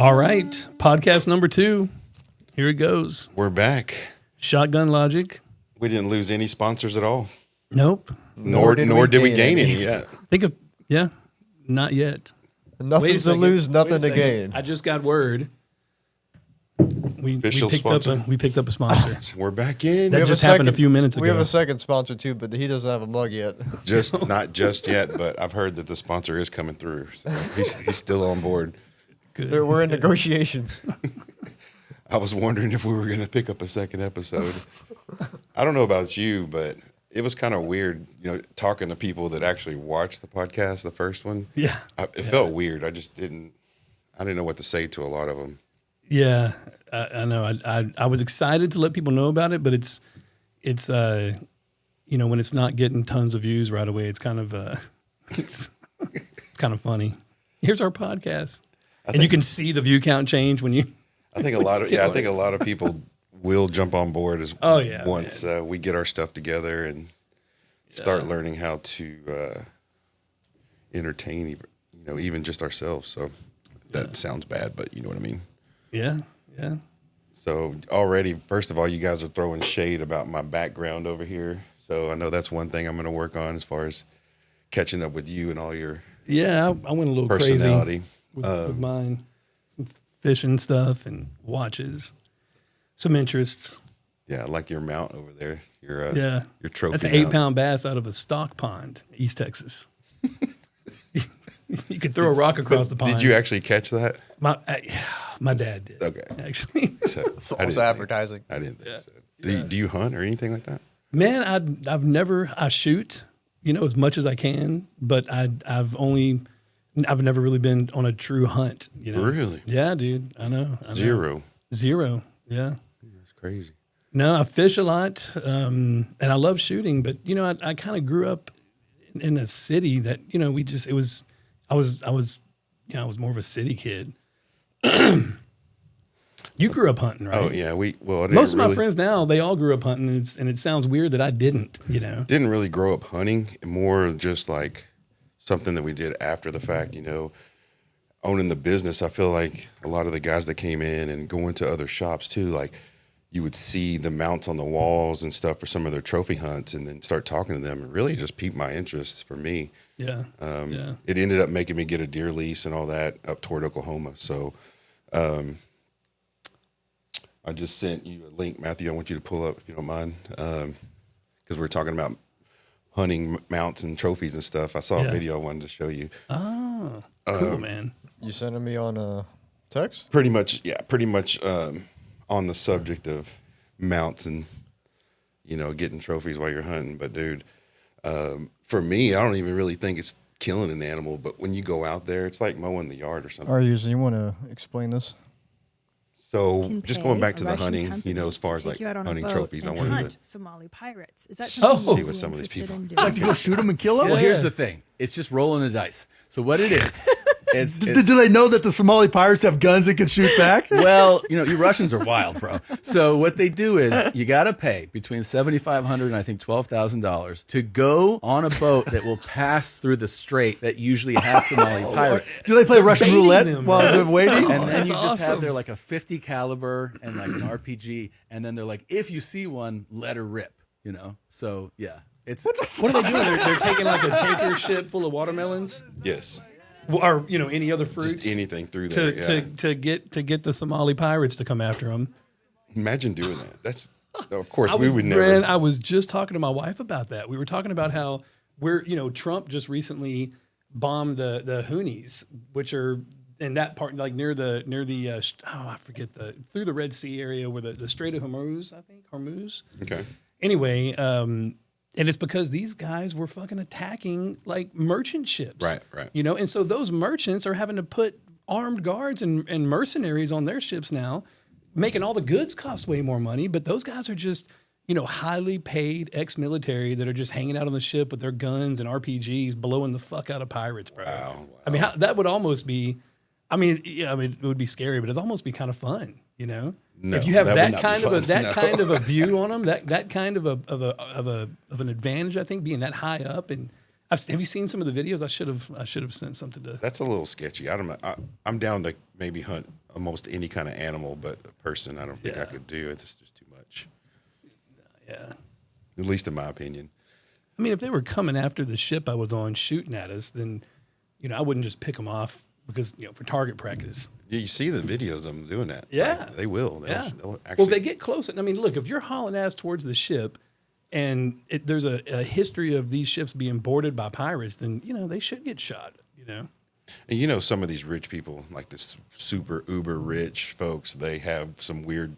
All right, podcast number 2. Here it goes. We're back. Shotgun Logic. We didn't lose any sponsors at all. Nope. Nor did we gain any yet. Not yet. Nothing to lose, nothing to gain. I just got word. We picked up a sponsor. We're back in. That just happened a few minutes ago. We have a second sponsor too, but he doesn't have a mug yet. Not just yet, but I've heard that the sponsor is coming through. So he's still on board. Good. We're in negotiations. I was wondering if we were going to pick up a second episode. I don't know about you, but it was kind of weird, talking to people that actually watched the podcast, the first one. Yeah. It felt weird. I didn't know what to say to a lot of them. Yeah, I know. I was excited to let people know about it, but it's when it's not getting tons of views right away, it's kind of it's kind of funny. Here's our podcast, and you can see the view count change when you. I think a lot of people will jump on board once we get our stuff together and start learning how to entertain, even just ourselves. So that sounds bad, but you know what I mean. Yeah. So already, first of all, you guys are throwing shade about my background over here. So I know that's one thing I'm going to work on as far as catching up with you and all your I went a little personality crazy with mine, some fishing stuff and watches, some interests. Yeah, I like your mount over there. Your trophy. That's an 8-pound bass out of a stock pond, East Texas. You could throw a rock across the pond. Did you actually catch that? My dad did. Okay. Actually. So, False advertising. I didn't think so. Do you hunt or anything like that? Man, I shoot, as much as I can, but I've never really been on a true hunt, Really? Yeah, dude. I know. Zero. Yeah. That's crazy. No, I fish a lot, and I love shooting, but I kind of grew up in a city that I was more of a city kid. You grew up hunting, right? Oh yeah, most of my friends now, they all grew up hunting, and it sounds weird that I didn't. Didn't really grow up hunting, more just like something that we did after the fact. Owning the business, I feel like a lot of the guys that came in and going to other shops too, like you would see the mounts on the walls and stuff for some of their trophy hunts, and then start talking to them, and really just piqued my interest for me. Yeah. It ended up making me get a deer lease and all that up toward Oklahoma. So I just sent you a link, Matthew. I want you to pull up if you don't mind, because we're talking about hunting mounts and trophies and stuff. I saw a video I wanted to show you. Oh, cool, man. You sending me on a text? Pretty much on the subject of mounts and, getting trophies while you're hunting. But, dude, for me, I don't even really think it's killing an animal. But when you go out there, it's like mowing the yard or something. You want to explain this? So just going back to the hunting, as far as like hunting trophies, I wanted to Somali pirates. Is that something see what some of these people like to go shoot them and kill them? Well, here's the thing. It's just rolling the dice. So what it is, do they know that the Somali pirates have guns and can shoot back? Well, you Russians are wild, bro. So what they do is you got to pay between $7,500 and I think $12,000 to go on a boat that will pass through the strait that usually has Somali pirates. Do they play Russian roulette while they're waiting? And then you just have their like a 50 caliber and like an RPG, and then they're like, if you see one, let her rip. So yeah, it's what are they doing? They're taking like a tanker ship full of watermelons. Yes. Or any other fruit, just anything through there, to get the Somali pirates to come after them. Imagine doing that. That's of course we would never. Brand, I was just talking to my wife about that. We were talking about how Trump just recently bombed the Houthis, which are in that part like near the I forget through the Red Sea area where the Strait of Hormuz, I think Hormuz. Okay. Anyway, and it's because these guys were fucking attacking like merchant ships. Right. And so those merchants are having to put armed guards and mercenaries on their ships now, making all the goods cost way more money. But those guys are just, highly paid ex-military that are just hanging out on the ship with their guns and RPGs blowing the fuck out of pirates, bro. Wow. I mean, that would almost be, it would be scary, but it'd almost be kind of fun, No, if you have that kind of a view on them, that kind of an advantage, I think, being that high up, and Have you seen some of the videos? I should have sent something to. That's a little sketchy. I don't know. I'm down to maybe hunt almost any kind of animal, but a person, I don't think I could do it. It's just too much. Yeah. At least in my opinion. I mean, if they were coming after the ship I was on shooting at us, then, I wouldn't just pick them off because, for target practice. Yeah, you see the videos of them doing that. Yeah. Like, they will. Yeah. They'll actually, Well, if they get close. I mean, look, if you're hauling ass towards the ship and there's a history of these ships being boarded by pirates, then, they should get shot, And some of these rich people, like this super uber rich folks, they have some weird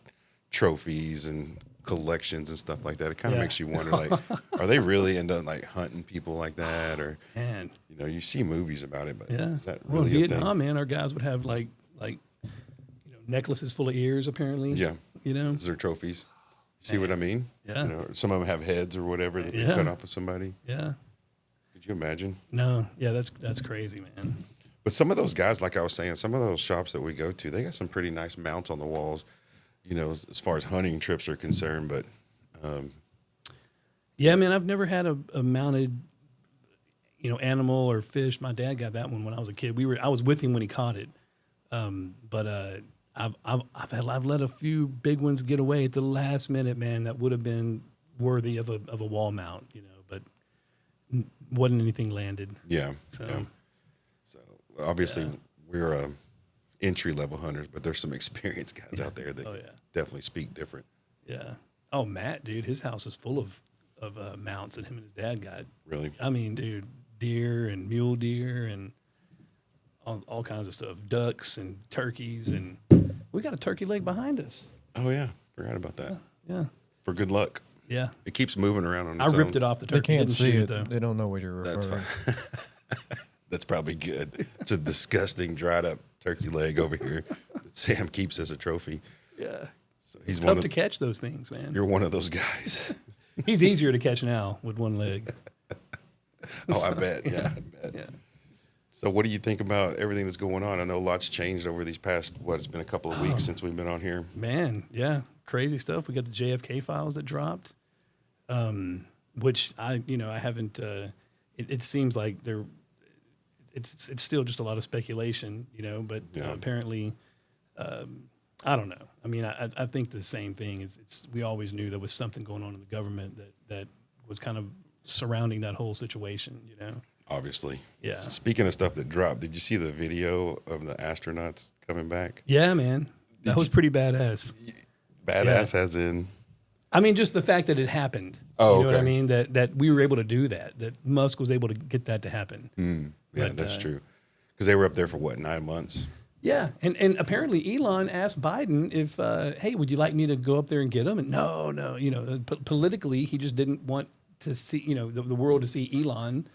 trophies and collections and stuff like that. It kind of makes you wonder, like, are they really into like hunting people like that? Or, Man. you see movies about it, but Yeah. is that Well, really in a thing? Vietnam, man, our guys would have like necklaces full of ears, apparently. Yeah. Those are trophies. See what I mean? Yeah. Some of them have heads or whatever that they cut off of somebody. Yeah. Could you imagine? No. Yeah, that's crazy, man. But some of those guys, like I was saying, some of those shops that we go to, they got some pretty nice mounts on the walls, as far as hunting trips are concerned. But Yeah, man, I've never had a mounted, animal or fish. My dad got that one when I was a kid. I was with him when he caught it. But I've let a few big ones get away at the last minute, man. That would have been worthy of a wall mount, but wasn't anything landed. yeah. So Yeah. So obviously we're entry level hunters, but there's some experienced guys out there that definitely speak different. yeah. Oh, Matt, dude, his house is full of mounts that him and his dad got. Really? I mean, dude, deer and mule deer and all kinds of stuff, ducks and turkeys, and we got a turkey leg behind us. Oh yeah, forgot about that. Yeah, For good luck. yeah. It keeps moving around on I its ripped own. it off the They turkey. can't Didn't see shoot it. though. They don't know what you're referring. That's That's probably good. It's a disgusting dried up turkey leg over here that Sam keeps as a trophy. Yeah, So he's tough one of, to catch those things, man. you're one of those guys. He's easier to catch now with one leg. Oh, I bet. Yeah, I bet. Yeah. So what do you think about everything that's going on? I know lots changed over these past, it's been a couple of weeks since we've been on here. Man, yeah, crazy stuff. We got the JFK files that dropped, which I haven't. It seems like it's still just a lot of speculation, but apparently, I don't know. I mean, I think the same thing is. We always knew there was something going on in the government that was kind of surrounding that whole situation, Obviously. Yeah. So speaking of stuff that dropped, did you see the video of the astronauts coming back? Yeah, man, that was pretty badass. Badass as in? I mean, just the fact that it happened. Oh, you know what I okay. mean? That we were able to do that Musk was able to get that to happen. Yeah, But, that's true. Because they were up there for 9 months? Yeah, and apparently Elon asked Biden if, hey, would you like me to go up there and get him? And no, politically he just didn't want to see, the world to see Elon,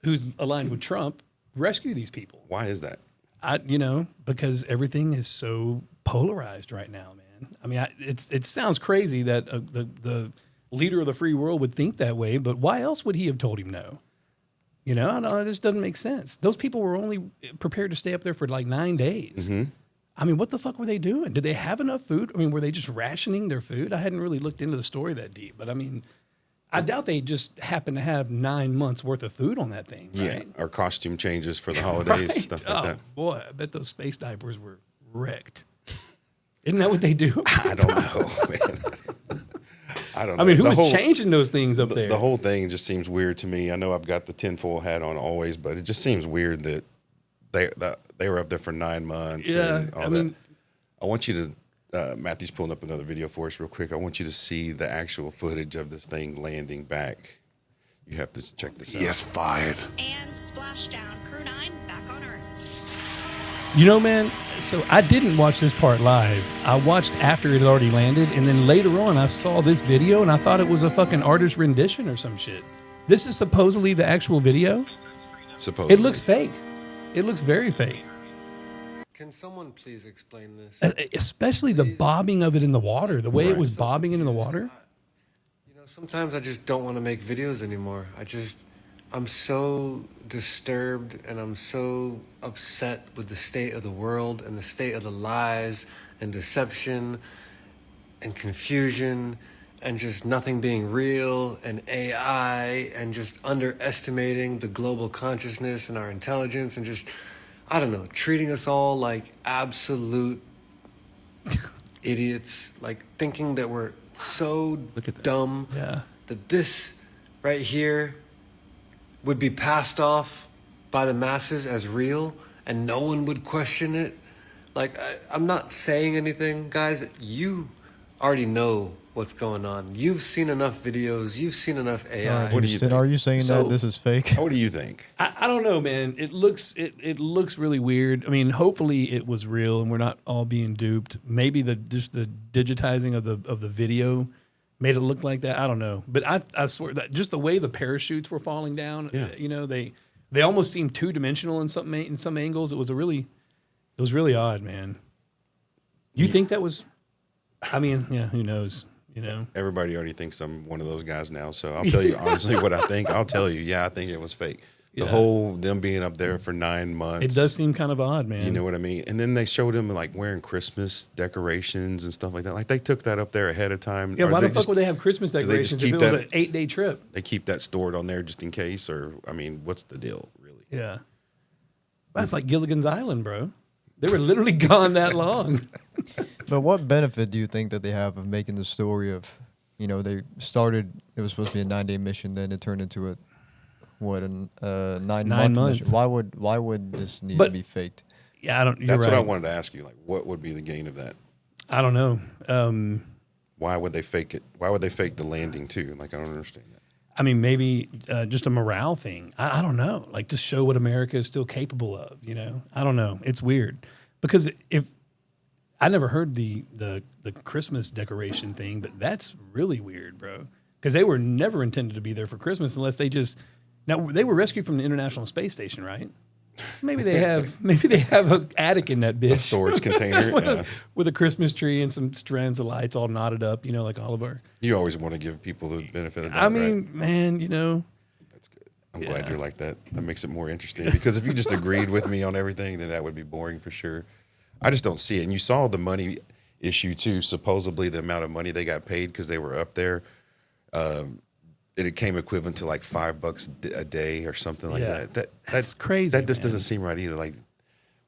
who's aligned with Trump, rescue these people. Why is that? Because everything is so polarized right now, man. I mean, it sounds crazy that the leader of the free world would think that way, but why else would he have told him no? It just doesn't make sense. Those people were only prepared to stay up there for like 9 days. Mm-hmm. I mean, what the fuck were they doing? Did they have enough food? I mean, were they just rationing their food? I hadn't really looked into the story that deep, but I mean, I doubt they just happened to have 9 months worth of food on that thing. Right? Yeah, or costume changes for the holidays, Right? stuff like that. Boy, I bet those space diapers were wrecked. Isn't that what they do? I don't know, man. I don't know. I mean, who The was whole- changing those things up there? The whole thing just seems weird to me. I know I've got the tinfoil hat on always, but it just seems weird that they were up there for 9 months. Yeah, and all I that. mean- I want you to, Matthew's pulling up another video for us real quick. I want you to see the actual footage of this thing landing back. You have to check this out. ES5. And splashdown. Crew 9 back on Earth. Man, so I didn't watch this part live. I watched after it had already landed, and then later on I saw this video, and I thought it was a fucking artist rendition or some shit. This is supposedly the actual video. Supposedly. It looks fake. It looks very fake. Can someone please explain this? Especially the bobbing of it in the water, the way it was bobbing in the water. Sometimes I just don't want to make videos anymore. I'm so disturbed and I'm so upset with the state of the world and the state of the lies and deception and confusion and just nothing being real and AI and just underestimating the global consciousness and our intelligence and just, I don't know, treating us all like absolute idiots, like thinking that we're so dumb Yeah. that this right here would be passed off by the masses as real and no one would question it. Like, I'm not saying anything, guys. You already know what's going on. You've seen enough videos. You've seen enough AI. All right, What do you Houston, think? are you saying So- that this is fake? What do you think? I don't know, man. It looks really weird. I mean, hopefully it was real and we're not all being duped. Maybe just the digitizing of the video made it look like that. I don't know, but I swear that just the way the parachutes were falling down, Yeah. you know, they almost seemed 2-dimensional in some angles. It was really odd, man. You think that was? I mean, yeah, who knows? You know, Everybody already thinks I'm one of those guys now, so I'll tell you honestly what I think. I'll tell you, yeah, I think it was fake. The Yeah. whole them being up there for 9 months. it does seem kind of odd, man. You know what I mean? And then they showed him like wearing Christmas decorations and stuff like that. Like they took that up there ahead of time. Yeah, Or why they the fuck just- would they have Christmas they just decorations if keep it was that- an 8-day trip? They keep that stored on there just in case, or I mean, what's the deal, really? Yeah, that's like Gilligan's Island, bro. They were literally gone that long. But what benefit do you think that they have of making the story of, they started, it was supposed to be a 9-day mission, then it turned into a 9-month month. mission. Why would this need to But- be faked? Yeah, I don't. You're That's right. what I wanted to ask you. Like, what would be the gain of that? I don't know. Why would they fake it? Why would they fake the landing too? Like, I don't understand that. I mean, maybe just a morale thing. I don't know. Like, just show what America is still capable of. You know, I don't know. It's weird because if I never heard the Christmas decoration thing, but that's really weird, bro. Because they were never intended to be there for Christmas unless they just. Now they were rescued from the International Space Station, right? Maybe they have an attic in that A bitch storage container. Yeah. with a Christmas tree and some strands of lights all knotted up. You know, like all of our. You always want to give people the benefit of the doubt. I mean, right? man, you know. That's good. I'm glad you're like that. That makes it more interesting because if you just agreed with me on everything, then that would be boring for sure. I just don't see it. And you saw the money issue too. Supposedly the amount of money they got paid because they were up there. It came equivalent to like $5 a day or something like Yeah. that. That's crazy, That just man. doesn't seem right either. Like,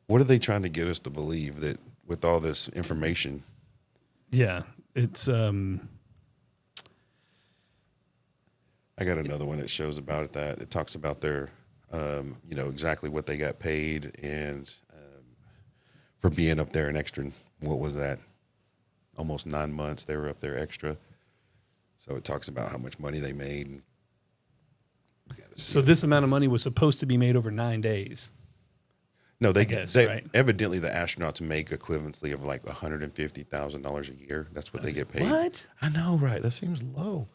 what are they trying to get us to believe that with all this information? Yeah, it's I got another one that shows about that. It talks about their, exactly what they got paid and for being up there an extra. What was that? Almost 9 months they were up there extra. So it talks about how much money they made. And so this amount of money was supposed to be made over 9 days. no, they guess, they right? evidently the astronauts make equivalently of like $150,000 a year. That's what they get paid. What? I know, right? That seems low.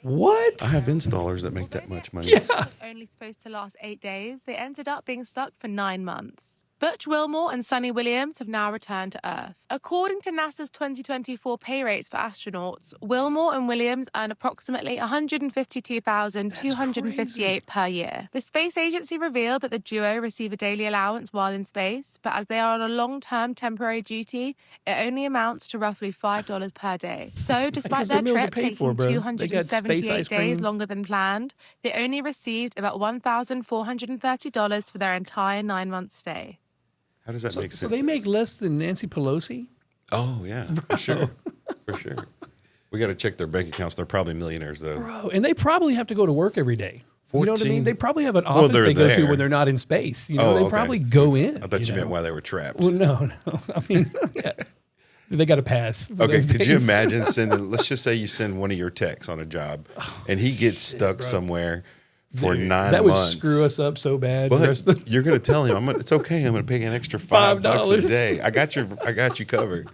What? I have installers that make that much money. Yeah. Only supposed to last 8 days, they ended up being stuck for 9 months. Butch Wilmore and Sonny Williams have now returned to Earth. According to NASA's 2024 pay rates for astronauts, Wilmore and Williams earn approximately $152,258 per year. The space agency revealed that the duo receive a daily allowance while in space, but as they are on a long-term temporary duty, it only amounts to roughly $5 per day. So, despite Because their their meals are trip paid taking for, bro. They got space 278 ice days cream. longer than planned, they only received about $1,430 for their entire 9-month stay. How does that make So sense? they make less than Nancy Pelosi? Oh yeah, for sure, for sure. We got to check their bank accounts. They're probably millionaires though. Bro, and they probably have to go to work every day. You know what I 14 mean? They probably have an Well, office they're they go to there. when they're not in space. You know, Oh, they okay. probably go in. I thought you meant know? why they were trapped. Well, no. I mean, yeah. They got to pass. for Okay, those could you days. imagine sending? Let's just say you send one of your techs on a job, and he gets stuck bro. somewhere for Dude, 9 that would months. screw us up so bad. the But rest of the- you're gonna tell him, it's okay. I'm gonna pay an extra $5 a day. I got you covered.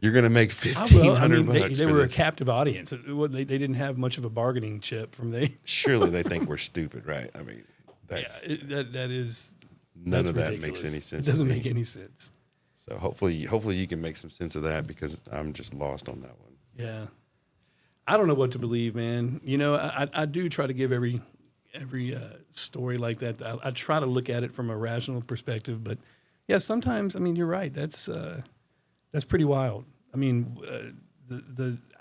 You're gonna make I will. I mean, $1,500 they for were this. a captive audience. They didn't have much of a bargaining chip from they. Surely they think we're stupid, right? I mean, Yeah, that's, that is. none that's of that ridiculous. makes any sense. It doesn't to me. make any sense. So hopefully you can make some sense of that because I'm just lost on that one. Yeah, I don't know what to believe, man. You know, I do try to give every story like that. I try to look at it from a rational perspective, but yeah, sometimes I mean you're right. That's pretty wild. I mean,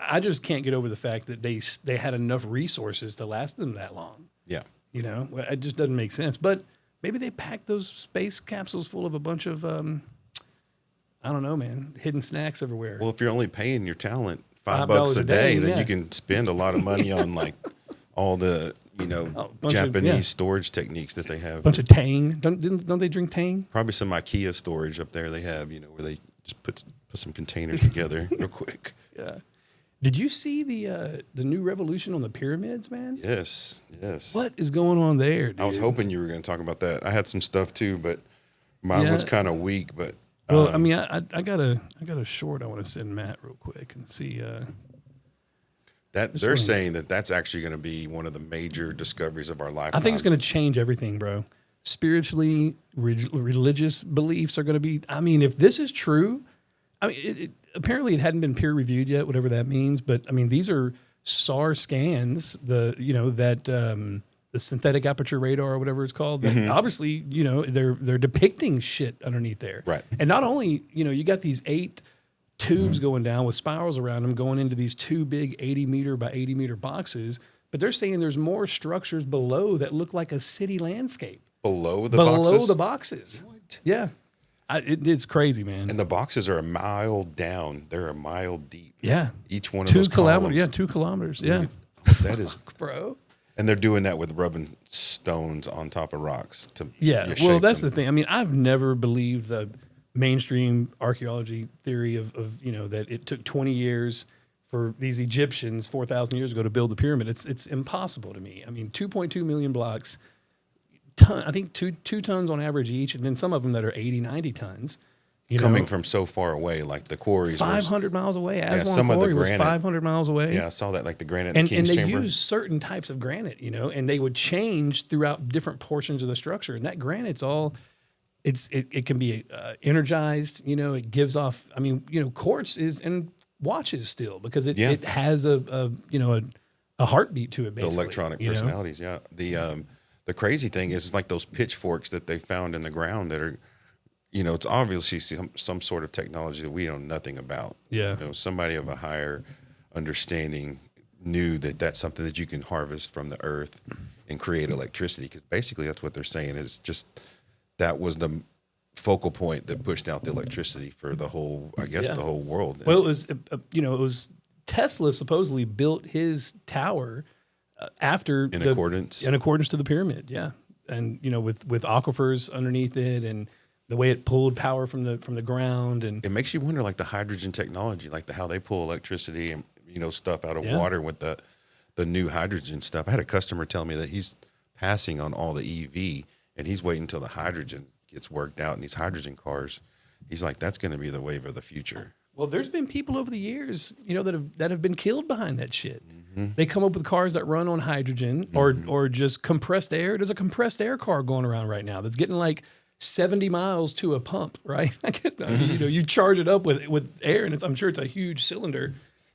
I just can't get over the fact that they had enough resources to last them that long. Yeah. You know, it just doesn't make sense. But maybe they packed those space capsules full of a bunch of, I don't know, man, hidden snacks everywhere. Well, if you're only paying your talent $5 $5 a day, then yeah. you can spend a lot of money on like all the, you know, bunch Japanese of, storage techniques that they have. Bunch of Tang. Don't they drink Tang? Probably some IKEA storage up there they have, you know, where they just put some containers together real quick. Yeah. Did you see the new revolution on the pyramids, man? Yes. What is going on there, dude? I was hoping you were going to talk about that. I had some stuff too, but mine was kind of weak. But well, I mean, I got a short I want to send Matt real quick and see. that they're saying that's actually going to be one of the major discoveries of our lifetime. I think it's going to change everything, bro. Spiritually, religious beliefs are going to be. I mean, if this is true, I mean, apparently it hadn't been peer reviewed yet, whatever that means. But I mean, these are SAR scans. The synthetic aperture radar or whatever it's called. That obviously, you know, they're depicting shit underneath there. Right. And not only, you know, you got these 8 tubes going down with spirals around them going into these 2 big 80 meter by 80 meter boxes, but they're saying there's more structures below that look like a city landscape. Below the boxes? What? Yeah. It's crazy, man. And the boxes are a mile down. They're a mile deep. Yeah. Each one of those 2 kilometers. columns. Yeah, 2 kilometers. Yeah. That is, bro. and they're doing that with rubbing stones on top of rocks to Well, that's the thing. I mean, I've never believed the mainstream archaeology theory of you know, that it took 20 years for these Egyptians 4,000 years ago to build the pyramid. It's impossible to me. I mean, 2.2 million blocks, I think two tons on average each, and then some of them that are 80, 90 tons. Coming from so far away, like the quarries. 500 miles away. Aswan some of the Quarry was granite. 500 miles away. Yeah, I saw that, like the granite in And the King's they Chamber. use certain types of granite, you know, and they would change throughout different portions of the structure. And that granite's all, it can be energized, you know, it gives off, I mean, you know, quartz is in watches still because it has a heartbeat to it, basically. The electronic personalities, yeah. The crazy thing is like those pitchforks that they found in the ground that are, you know, it's obviously some sort of technology that we know nothing about. Yeah. You know, somebody of a higher understanding knew that that's something that you can harvest from the earth and create electricity. Because basically that's what they're saying is just that was the focal point that pushed out the electricity for the whole, I guess, the whole world. Well, it was Tesla supposedly built his tower after in accordance to the pyramid. Yeah. And, you know, with aquifers underneath it and the way it pulled power from the ground, and it makes you wonder, like the hydrogen technology, like how they pull electricity and, you know, stuff out of water with the new hydrogen stuff. I had a customer tell me that he's passing on all the EV and he's waiting until the hydrogen gets worked out in these hydrogen cars. He's like, that's going to be the wave of the future. Well, there's been people over the years, you know, that have been killed behind that shit. They come up with cars that run on hydrogen or just compressed air. There's a compressed air car going around right now that's getting like 70 miles to a pump, right? I guess, you know, you charge it up with air, and I'm sure it's a huge cylinder,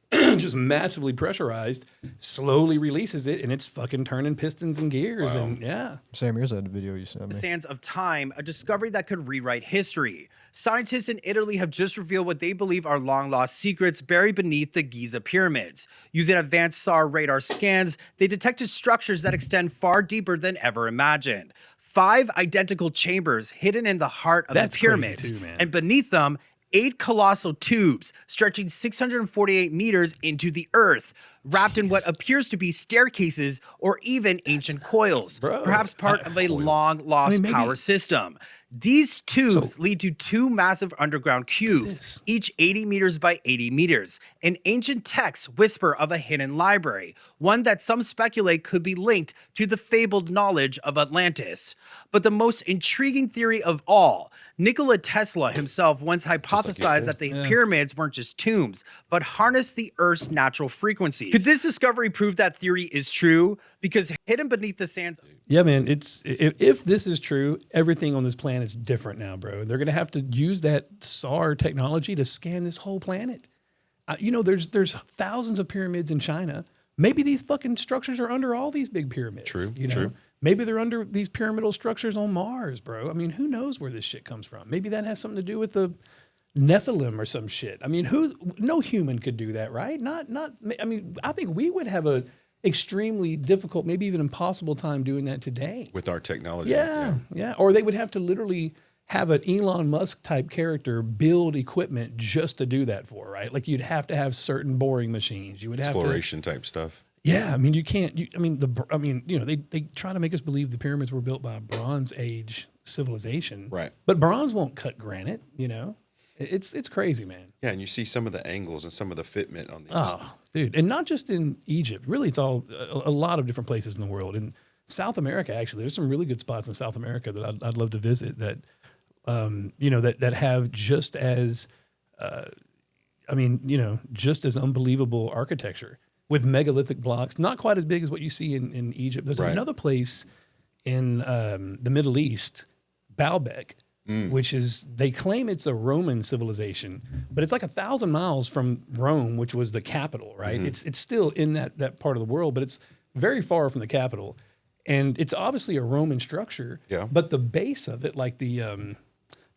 just massively pressurized, slowly releases it, and it's fucking turning pistons and gears. Wow. And yeah. Sam, here's that video you sent me. Sands of time, a discovery that could rewrite history. Scientists in Italy have just revealed what they believe are long-lost secrets buried beneath the Giza pyramids. Using advanced SAR radar scans, they detected structures that extend far deeper than ever imagined. 5 identical chambers hidden in the heart of the pyramids, and beneath them, 8 colossal tubes stretching 648 meters into the earth, wrapped in what appears to be staircases or even ancient coils, perhaps part of a long-lost power system. These tubes lead to 2 massive underground cubes, each 80 meters by 80 meters. And ancient texts whisper of a hidden library, one that some speculate could be linked to the fabled knowledge of Atlantis. But the most intriguing theory of all, Nikola Tesla himself once hypothesized that the pyramids weren't just tombs, but harnessed the Earth's natural frequencies. Could this discovery prove that theory is true? Because hidden beneath the sands... Yeah, man, if this is true, everything on this planet is different now, bro. They're going to have to use that SAR technology to scan this whole planet. You know, there's thousands of pyramids in China. Maybe these fucking structures are under all these big pyramids. True, you know? true. Maybe they're under these pyramidal structures on Mars, bro. I mean, who knows where this shit comes from? Maybe that has something to do with the Nephilim or some shit. I mean, no human could do that, right? I mean, I think we would have a extremely difficult, maybe even impossible time doing that today. With our technology. Yeah. Or they would have to literally have an Elon Musk type character build equipment just to do that for, right? Like you'd have to have certain boring machines. You would have Exploration type stuff. Yeah, I mean, you can't. They try to make us believe the pyramids were built by a Bronze Age civilization, Right? But bronze won't cut granite. It's crazy, man. Yeah, and you see some of the angles and some of the fitment on these. Oh, dude, and not just in Egypt. Really, it's all a lot of different places in the world. In South America, actually, there's some really good spots in South America that I'd love to visit. That that have just as, just as unbelievable architecture with megalithic blocks, not quite as big as what you see in Egypt. There's another place in the Middle East, Baalbek, which is, they claim it's a Roman civilization, but it's like 1,000 miles from Rome, which was the capital, right? It's still in that part of the world, but it's very far from the capital. And it's obviously a Roman structure, but the base of it, like the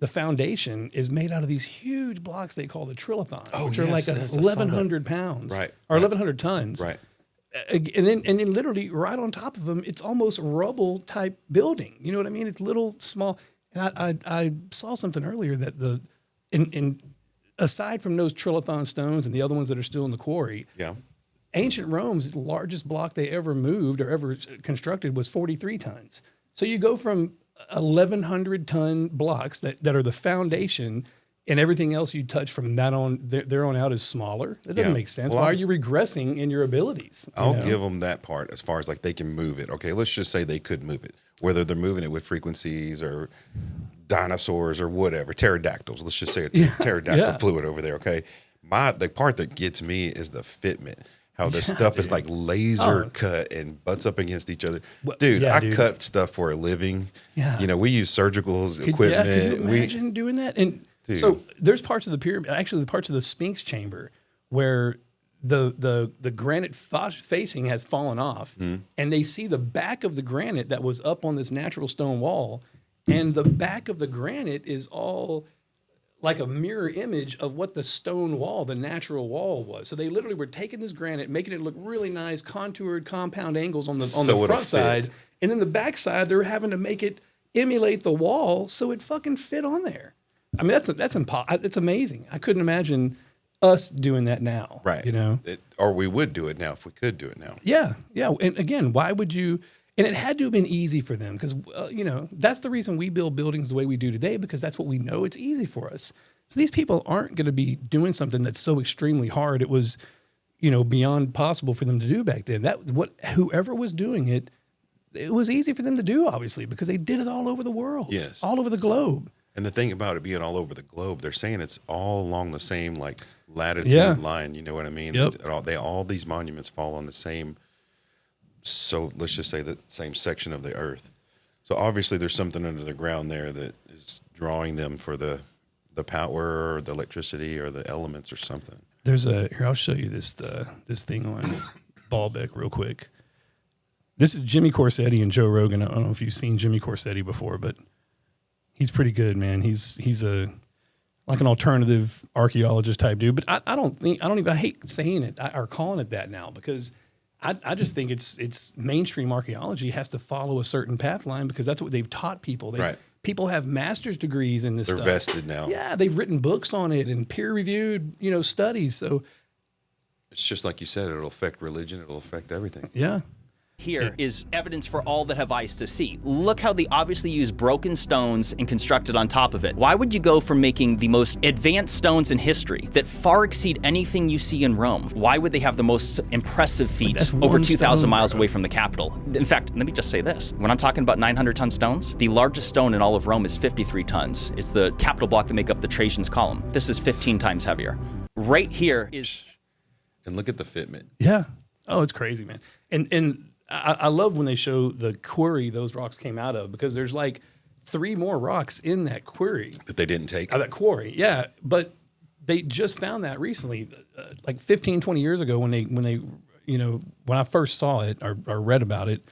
foundation, is made out of these huge blocks they call the trilithon, which are like 1,100 pounds, right? Or 1,100 tons, right? And then literally right on top of them, it's almost rubble type building. You know what I mean? It's little small. And I saw something earlier that aside from those trilithon stones and the other ones that are still in the quarry, ancient Rome's largest block they ever moved or ever constructed was 43 tons. So you go from 1,100 ton blocks that are the foundation, and everything else you touch from that on there on out is smaller. That doesn't make sense. Why are you regressing in your abilities? I'll give them that part as far as like they can move it. Okay, let's just say they could move it, whether they're moving it with frequencies or dinosaurs or whatever, pterodactyls. Let's just say a pterodactyl fluid over there. Okay, the part that gets me is the fitment. How the stuff is like laser cut and butts up against each other. Dude, I cut stuff for a living. Yeah. We use surgical equipment. Could you imagine doing that? And so there's parts of the pyramid, actually the parts of the Sphinx chamber where the granite facing has fallen off, and they see the back of the granite that was up on this natural stone wall, and the back of the granite is all like a mirror image of what the stone wall, the natural wall was. So they literally were taking this granite, making it look really nice, contoured compound angles on the front side. And then the back side, they're having to make it emulate the wall so it fucking fit on there. I mean, it's amazing. I couldn't imagine us doing that now. Right. Or we would do it now if we could do it now. Yeah. Yeah. And again, why would you? And it had to have been easy for them because, that's the reason we build buildings the way we do today, because that's what we know. It's easy for us. So these people aren't going to be doing something that's so extremely hard. It was, beyond possible for them to do back then. Whoever was doing it, it was easy for them to do, obviously, because they did it all over the world. Yes. All over the globe. And the thing about it being all over the globe, they're saying it's all along the same latitude line. You know what I mean? Yep. All these monuments fall on the same. So let's just say the same section of the earth. So obviously there's something under the ground there that is drawing them for the power or the electricity or the elements or something. Here, I'll show you this thing on Baalbek real quick. This is Jimmy Corsetti and Joe Rogan. I don't know if you've seen Jimmy Corsetti before, but he's pretty good, man. He's like an alternative archaeologist type dude. But I hate saying it or calling it that now, because I just think it's mainstream archaeology has to follow a certain path line because that's what they've taught people. People have master's degrees in this stuff. They're vested now. Yeah, they've written books on it and peer-reviewed, studies. So it's just like you said, it'll affect religion. It'll affect everything. Yeah. Here is evidence for all that have eyes to see. Look how they obviously use broken stones and constructed on top of it. Why would you go from making the most advanced stones in history that far exceed anything you see in Rome? Why would they have the most impressive feats over 2,000 miles away from the capital? In fact, let me just say this. When I'm talking about 900-ton stones, the largest stone in all of Rome is 53 tons. It's the capital block that make up the Trajan's column. This is 15 times heavier. Right here is... And look at the fitment. Yeah. Oh, it's crazy, man. And I love when they show the quarry those rocks came out of, because there's like 3 more rocks in that quarry. That they didn't take? That quarry, yeah. But they just found that recently, like 15, 20 years ago when I first saw it or read about it,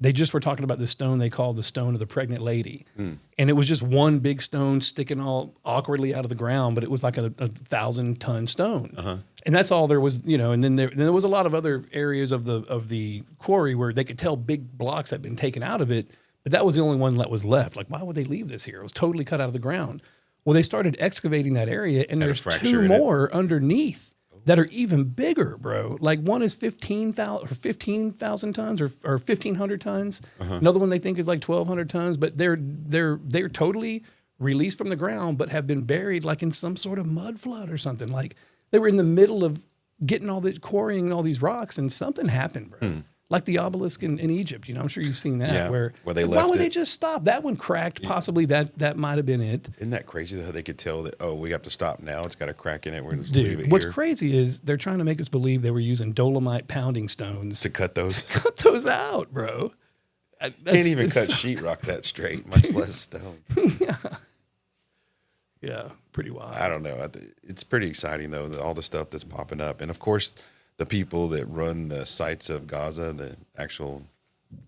they just were talking about this stone they called the stone of the pregnant lady. And it was just one big stone sticking all awkwardly out of the ground, but it was like a 1,000-ton stone. And that's all there was, you know, and then there was a lot of other areas of the quarry where they could tell big blocks had been taken out of it, but that was the only one that was left. Like, why would they leave this here? It was totally cut out of the ground. Well, they started excavating that area, and there's two more underneath that are even bigger, bro. Like one is 15,000 tons or 1,500 tons. Another one they think is like 1,200 tons, but they're totally released from the ground, but have been buried like in some sort of mud flood or something. Like they were in the middle of getting all this, quarrying all these rocks, and something happened, bro. Like the obelisk in Egypt, you know, I'm sure you've seen that. Yeah, where they why left would it. they just stop? That one cracked. Possibly that might have been it. Isn't that crazy how they could tell that, oh, we have to stop now. It's got a crack in it. We're going to just leave it What's here. crazy is they're trying to make us believe they were using dolomite pounding stones To cut those. cut those out, bro. Can't even cut sheetrock that straight, much less stone. Yeah, pretty wild. I don't know. It's pretty exciting, though, all the stuff that's popping up. And, of course, the people that run the sites of Gaza, the actual,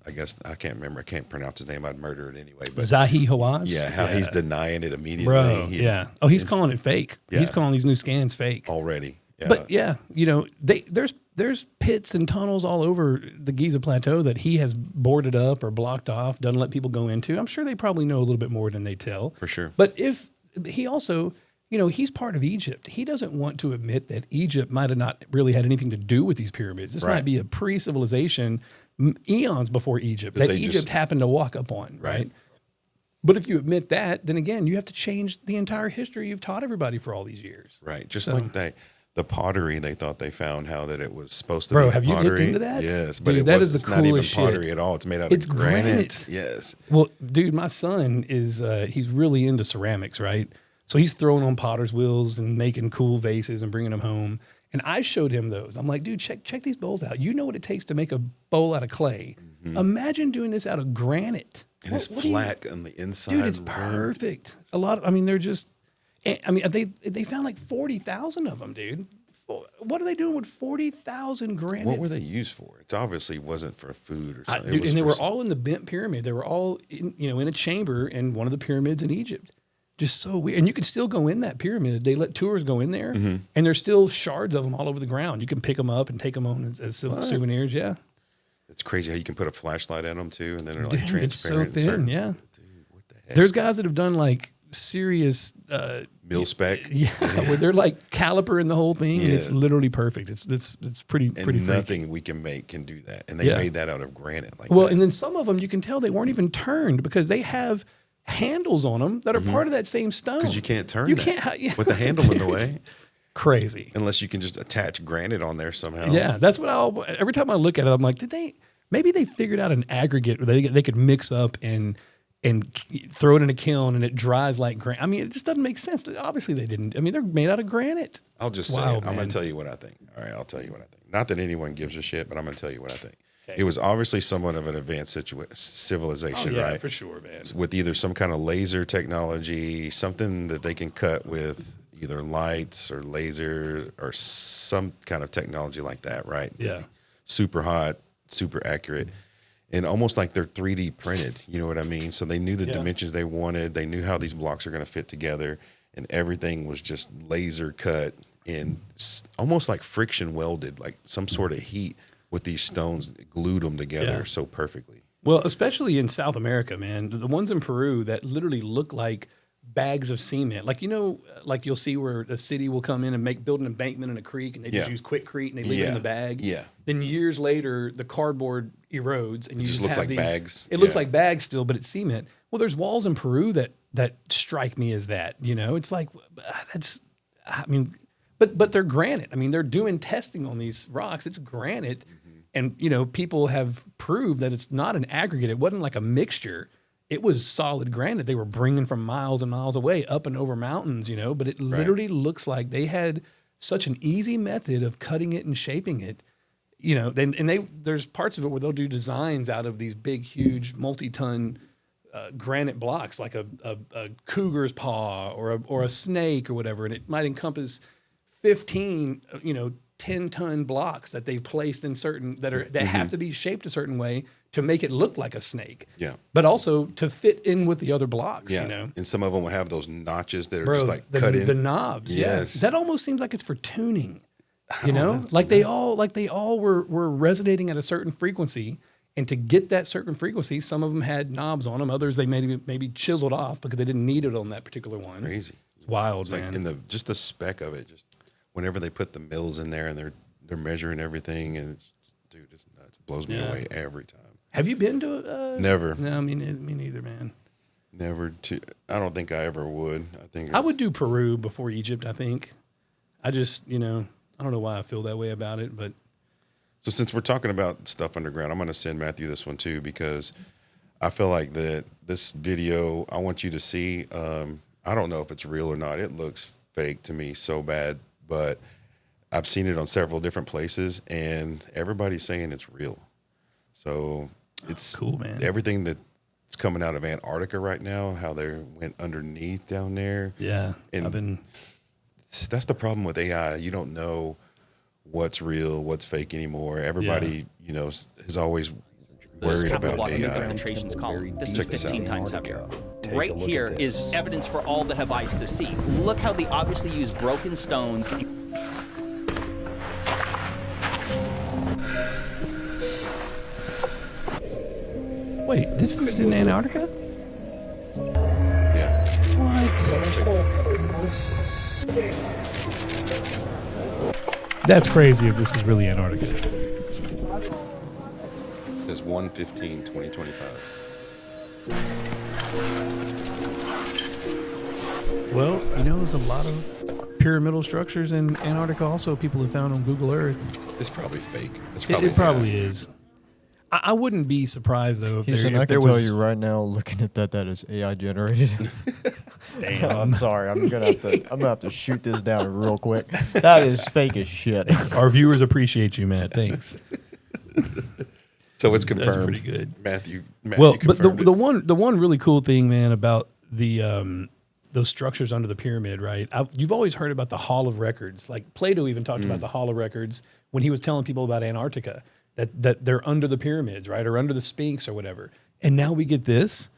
I guess, I can't remember. I can't pronounce his name. I'd murder it anyway. But Zahi Hawass? yeah, how he's denying it immediately. Bro, yeah. Oh, he's calling it fake. Yeah. He's calling these new scans fake. Already. Yeah. But, yeah, you know, there's pits and tunnels all over the Giza Plateau that he has boarded up or blocked off, doesn't let people go into. I'm sure they probably know a little bit more than they tell. For sure. But if he also, you know, he's part of Egypt. He doesn't want to admit that Egypt might have not really had anything to do with these pyramids. This might be a pre-civilization eons before Egypt that Egypt happened to walk up on, right? But if you admit that, then again, you have to change the entire history you've taught everybody for all these years. Right. Just like the pottery they thought they found, how that it was supposed to Bro, be have you pottery. looked into that? Yes, but Dude, that is the it's not even coolest shit. pottery at all. It's made out of granite. Yes. Well, dude, my son is he's really into ceramics, right? So he's throwing on potter's wheels and making cool vases and bringing them home. And I showed him those. I'm like, dude, check these bowls out. You know what it takes to make a bowl out of clay. Imagine doing this out of granite. And it's flat on the inside. Dude, it's perfect. They're just, I mean, they found like 40,000 of them, dude. What are they doing with 40,000 granite? What were they used for? It obviously wasn't for food or something. Dude, and they were all in the bent pyramid. They were all in a chamber in one of the pyramids in Egypt. Just so weird. And you can still go in that pyramid. They let tours go in there, and there's still shards of them all over the ground. You can pick them up and take them home as souvenirs. Yeah. It's crazy how you can put a flashlight in them too, and then they're like Dude, transparent. it's so thin, yeah. Dude, what the heck? There's guys that have done like serious mil spec. Yeah, where they're like caliper in the whole thing, and it's literally perfect. It's pretty And pretty nothing freaky. we can make can do that. And they made that out of granite. Well, and then some of them you can tell they weren't even turned because they have handles on them that are part of that same stone. Because you can't turn You that can't with the handle in the way. Crazy. Unless you can just attach granite on there somehow. Yeah, that's what every time I look at it, I'm like, maybe they figured out an aggregate where they could mix up and throw it in a kiln and it dries like granite. I mean, it just doesn't make sense. Obviously they didn't. I mean, they're made out of granite. I'll just say it. I'm going to tell you what I think. All right, I'll tell you what I think. Not that anyone gives a shit, but I'm going to tell you what I think. Okay. It was obviously somewhat of an advanced civilization, right? For sure, man. With either some kind of laser technology, something that they can cut with either lights or laser or some kind of technology like that, right? Yeah. Super hot, super accurate, and almost like they're 3D printed. You know what I mean? So they knew the dimensions they wanted. They knew how these blocks are going to fit together, and everything was just laser cut and almost like friction welded, like some sort of heat with these stones, glued them together so perfectly. Well, especially in South America, man, the ones in Peru that literally look like bags of cement. Like, like you'll see where a city will come in and build an embankment in a creek and they just use quickcrete and they leave it in the bag. Yeah. Then years later, the cardboard erodes and you just looks have like these bags. It looks like bags still, but it's cement. Well, there's walls in Peru that strike me as that, It's like, but they're granite. I mean, they're doing testing on these rocks. It's granite. And, people have proved that it's not an aggregate. It wasn't like a mixture. It was solid granite. They were bringing from miles and miles away, up and over mountains, but it literally looks like they had such an easy method of cutting it and shaping it, there's parts of it where they'll do designs out of these big, huge, multi-ton granite blocks, like a cougar's paw or a snake or whatever. And it might encompass 15, 10-ton blocks that they've placed in certain that have to be shaped a certain way to make it look like a snake. Yeah. But also to fit in with the other blocks, Yeah. you know. And some of them will have those notches that are Bro, just like the, cut in. the knobs. Yes. Yeah. That almost seems like it's for tuning. You know? Like they all were resonating at a certain frequency. And to get that certain frequency, some of them had knobs on them. Others they maybe chiseled off because they didn't need it on that particular one. Crazy. It's wild, It's man. like in just the spec of it, just whenever they put the mills in there and they're measuring everything, and dude, it's nuts. It blows me away every time. Have you been to? Never. No, me neither, man. Never. I don't think I ever would. I would do Peru before Egypt. I think. I just, I don't know why I feel that way about it, but. So since we're talking about stuff underground, I'm going to send Matthew this one too, because I feel like that this video, I want you to see. I don't know if it's real or not. It looks fake to me so bad, but I've seen it on several different places, and everybody's saying it's real. So it's cool, man. Everything that's coming out of Antarctica right now, how they went underneath down there. Yeah, and that's the problem with AI. You don't know what's real, what's fake anymore. Everybody, is always worried about AI. Penetration's column. This Check is this 15 out. times heavier. Right here is evidence for all that have eyes to see. Look how they obviously use broken stones. Wait, this is in Antarctica? Yeah. What? That's crazy if this is really Antarctica. It says 1/15/2025. Well, there's a lot of pyramidal structures in Antarctica also people have found on Google Earth. It's probably fake. It probably is. I wouldn't be surprised, though, if Houston, there I can was... tell you right now, looking at that is AI generated. Damn. I'm sorry. I'm gonna have to shoot this down real quick. That is fake as shit. Our viewers appreciate you, Matt. Thanks. So it's confirmed. That's pretty good. Matthew well, but confirmed the one really cool thing, man, about the those structures under the pyramid, right? You've always heard about the Hall of Records. Like Plato even talked about the Hall of Records when he was telling people about Antarctica. That they're under the pyramids, right, or under the Sphinx or whatever. And now we get this.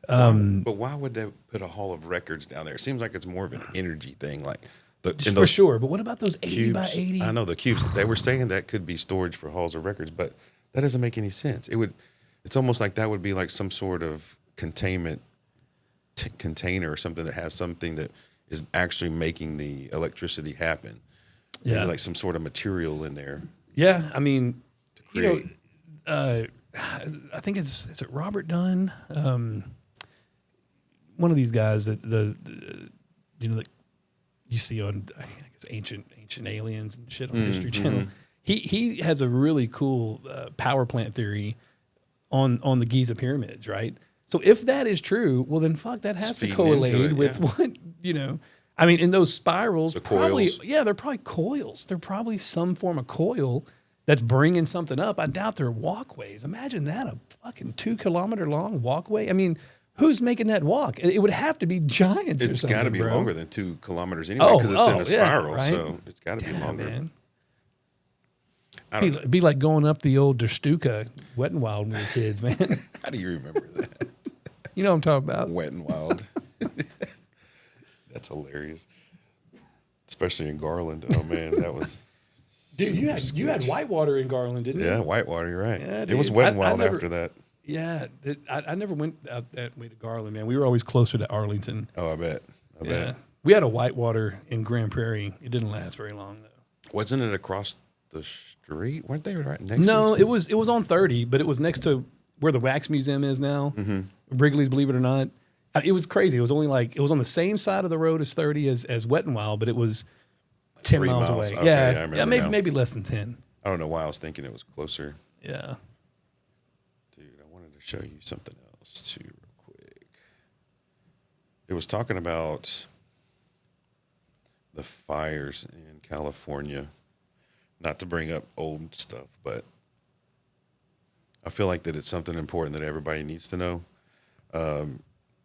But why would they put a Hall of Records down there? It seems like it's more of an energy thing, like for sure. But what about those 80 cubes, by 80? I know the cubes. They were saying that could be storage for halls of records, but that doesn't make any sense. It's almost like that would be like some sort of containment container or something that has something that is actually making the electricity happen. Yeah, maybe like some sort of material in there. Yeah, I mean. I think is it Robert Dunn, one of these guys that that you see on I guess ancient aliens and shit on the History Channel. He has a really cool power plant theory on the Giza pyramids, right? So if that is true, well then fuck, that has to correlate with what I mean, in those spirals, probably coils. Yeah, they're probably coils. They're probably some form of coil that's bringing something up. I doubt they're walkways. Imagine that, a fucking 2-kilometer long walkway. I mean, who's making that walk? It would have to be giants. It's got to be bro. longer than 2 kilometers anyway, because it's in a spiral, right? so it's got to be longer. Man. It'd be like going up the old Der Stuka, Wet and Wild when we were kids, man. How do you remember that? You know what I'm talking about. Wet and Wild. That's hilarious. Especially in Garland. Oh, man, that was... Dude, you had Whitewater in Garland, didn't you? Yeah, Whitewater, you're right. Yeah, it was Wet and Wild after that. Yeah, I never went out that way to Garland, man. We were always closer to Arlington. Oh, I bet. I bet. We had a Whitewater in Grand Prairie. It didn't last very long, though. Wasn't it across the street? Weren't they right next to No, it was on 30, but it was next to where the Wax Museum is now. Wrigley's, believe it or not. It was crazy. It was only it was on the same side of the road as 30 as Wet and Wild, but it was 10 miles away. Okay, yeah, maybe less than 10. I don't know why I was thinking it was closer. Yeah. Dude, I wanted to show you something else too real quick. It was talking about the fires in California. Not to bring up old stuff, but I feel like that it's something important that everybody needs to know.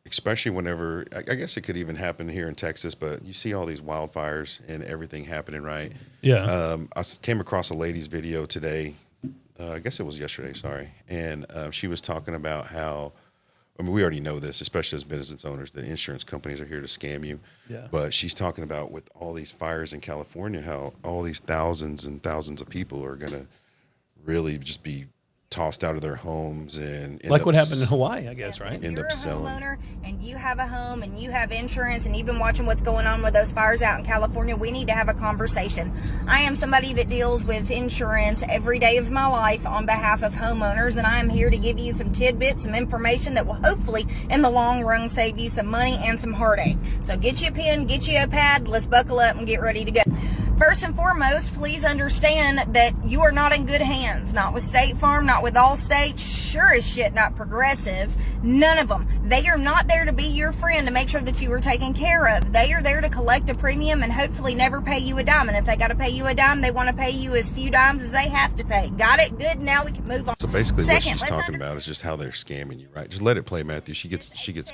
especially whenever, I guess it could even happen here in Texas, but you see all these wildfires and everything happening, right? Yeah. Came across a lady's video today. I guess it was yesterday, sorry. And she was talking about how, I mean, we already know this, especially as business owners, that insurance companies are here to scam you. Yeah. But she's talking about with all these fires in California, how all these thousands and thousands of people are going to really just be tossed out of their homes and like what happened in Hawaii, I guess, right? End You're up a selling. homeowner and you have a home and you have insurance and you've been watching what's going on with those fires out in California. We need to have a conversation. I am somebody that deals with insurance every day of my life on behalf of homeowners, and I am here to give you some tidbits, some information that will hopefully in the long run save you some money and some heartache. So get you a pen, get you a pad, let's buckle up and get ready to go. First and foremost, please understand that you are not in good hands. Not with State Farm, not with Allstate, sure as shit not Progressive. None of them. They are not there to be your friend to make sure that you are taken care of. They are there to collect a premium and hopefully never pay you a dime. And if they got to pay you a dime, they want to pay you as few dimes as they have to pay. Got it? Good. Now we can move on. So basically, what Second, she's talking about is just how they're scamming you, right? Just let it play, Matthew. She gets heated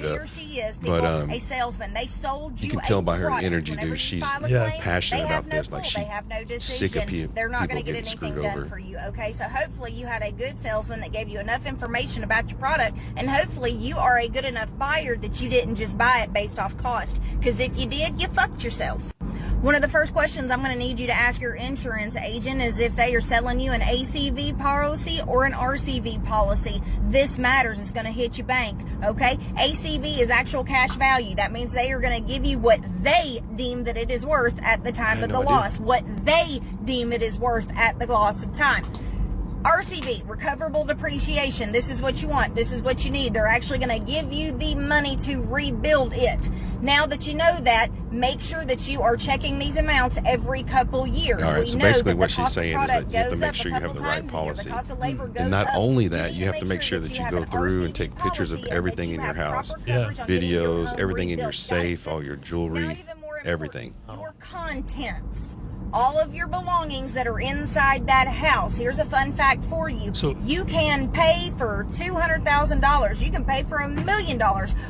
up. She is, people, But a salesman. They sold you you can tell a by her product. energy, Whenever dude. you She's file a claim, passionate they have about no this. Like pull, she they have no sick of decision. They're not people going to get getting anything screwed done over. for you. Okay, so hopefully you had a good salesman that gave you enough information about your product, and hopefully you are a good enough buyer that you didn't just buy it based off cost. Because if you did, you fucked yourself. One of the first questions I'm going to need you to ask your insurance agent is if they are selling you an ACV policy or an RCV policy. This matters. It's going to hit your bank, okay? ACV is actual cash value. That means they are going to give you what they deem that it is worth at the time of the loss. What they deem it is worth at the loss of time. RCV, recoverable depreciation. This is what you want. This is what you need. They're actually going to give you the money to rebuild it. Now that you know that, make sure that you are checking these amounts every couple years. All right, so basically what she's saying is that you have to make sure you have the right policy. And not only that, you have to make sure that you go through and take pictures of everything in your house. Videos, everything in your safe, all your jewelry, everything. Your contents. All of your belongings that are inside that house. Here's a fun fact for you. So, you can pay for $200,000. You can pay for $1 million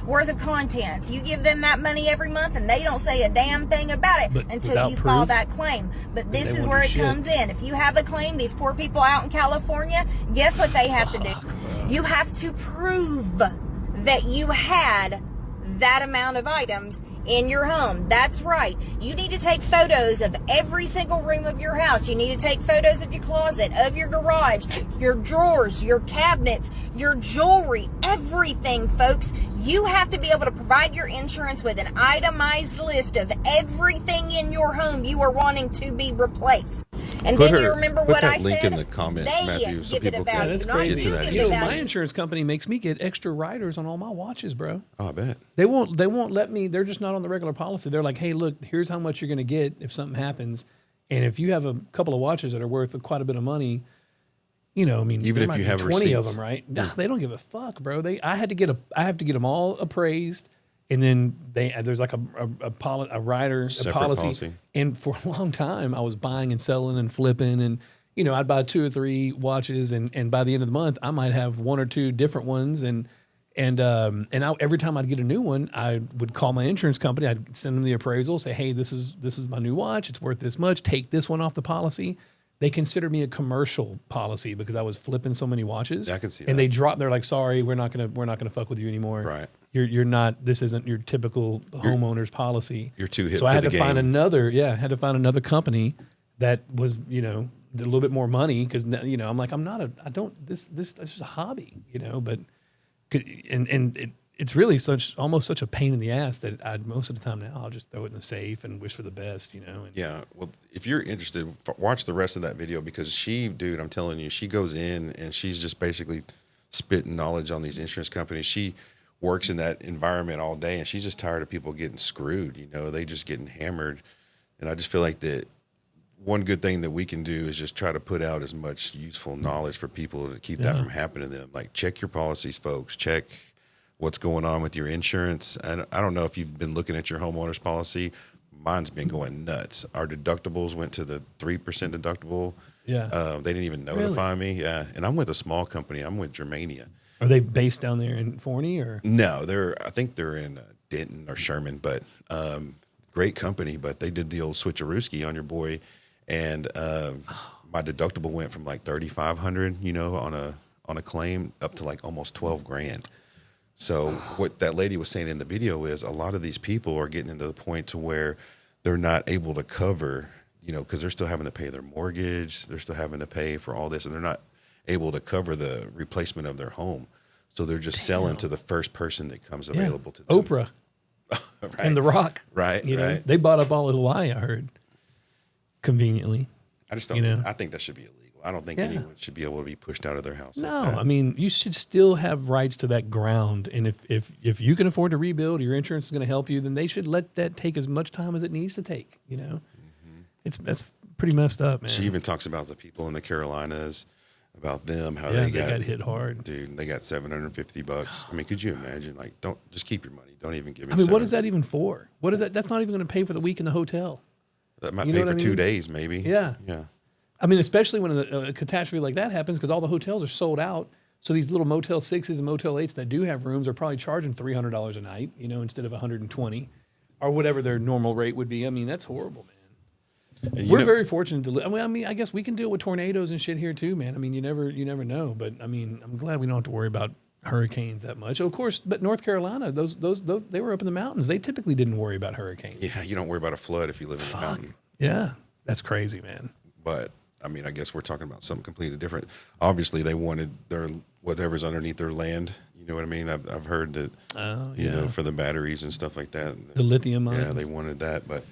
worth of contents. You give them that money every month and they don't say a damn thing about it until you file that claim. But this is where it comes in. If you have a claim, these poor people out in California, guess what they have to do? You have to prove that you had that amount of items in your home. That's right. You need to take photos of every single room of your house. You need to take photos of your closet, of your garage, your drawers, your cabinets, your jewelry, everything, folks. You have to be able to provide your insurance with an itemized list of everything in your home you are wanting to be replaced. And Put then you remember what I said? Put that link in the comments, Matthew, so people can that's get crazy. to that. You know, my insurance company makes me get extra riders on all my watches, bro. Oh, I bet. They won't let me. They're just not on the regular policy. They're like, hey, look, here's how much you're going to get if something happens, and if you have a couple of watches that are worth quite a bit of money, you know, I mean, even if you have 20 receipts. of them, right? Nah, they don't give a fuck, bro. I have to get them all appraised, and then there's like a rider, a policy. And for a long time, I was buying and selling and flipping, and you know, I'd buy 2 or 3 watches, and by the end of the month, I might have 1 or 2 different ones, and every time I'd get a new one, I would call my insurance company. I'd send them the appraisal, say, hey, this is my new watch. It's worth this much. Take this one off the policy. They considered me a commercial policy because I was flipping so many watches. Yeah, I can see that. And they dropped. They're like, sorry, we're not gonna fuck with you anymore. Right. You're not. This isn't your typical homeowner's policy. You're too hip So I had to to the find game. another company that was, you know, a little bit more money because, you know, I'm like, this is just a hobby, you know, but it's really almost such a pain in the ass that most of the time now I'll just throw it in the safe and wish for the best, you know. Yeah. Well, if you're interested, watch the rest of that video because dude, I'm telling you, she goes in and she's just basically spitting knowledge on these insurance companies. She works in that environment all day and she's just tired of people getting screwed, you know, they just getting hammered. And I just feel like that one good thing that we can do is just try to put out as much useful knowledge for people to keep that from happening to them. Like check your policies, folks, check what's going on with your insurance. And I don't know if you've been looking at your homeowner's policy. Mine's been going nuts. Our deductibles went to the 3% deductible. Yeah. They didn't even notify me. Yeah. And I'm with a small company. I'm with Germania. Are they based down there in Forney or? No, I think they're in Denton or Sherman, but great company. But they did the old switcherooski on your boy, and my deductible went from like $3,500, on a claim up to like almost $12,000. So what that lady was saying in the video is a lot of these people are getting into the point to where they're not able to cover, because they're still having to pay their mortgage, they're still having to pay for all this, and they're not able to cover the replacement of their home. So they're just selling to the first person that comes available to them. Oprah right. and The Rock. Right, right. They bought up all of Hawaii, I heard, conveniently. I just don't. I think that should be illegal. I don't think anyone should be able to be pushed out of their house. No, like that. I mean, you should still have rights to that ground. And if you can afford to rebuild, your insurance is going to help you, then they should let that take as much time as it needs to take. That's pretty messed up, man. She even talks about the people in the Carolinas, about them, how they they got hit hard. Dude, they got $750. I mean, could you imagine? Like, don't just keep your money. Don't even give me. I mean, what is that even for? What is that? That's not even going to pay for the week in the hotel. That might pay for 2 days, maybe. Yeah. Yeah. I mean, especially when a catastrophe like that happens, because all the hotels are sold out. So these little Motel 6s and Motel 8s that do have rooms are probably charging $300 a night, instead of $120 or whatever their normal rate would be. I mean, that's horrible, man. We're very fortunate to live. I mean, I guess we can deal with tornadoes and shit here too, man. I mean, you never know. But I mean, I'm glad we don't have to worry about hurricanes that much. Of course, but North Carolina, those they were up in the mountains. They typically didn't worry about hurricanes. Yeah, you don't worry about a flood if you live in the mountain. Yeah, that's crazy, man. But I mean, I guess we're talking about something completely different. Obviously, they wanted their whatever's underneath their land. You know what I mean? I've heard that. For the batteries and stuff like that. The lithium mines. Yeah, they wanted that, but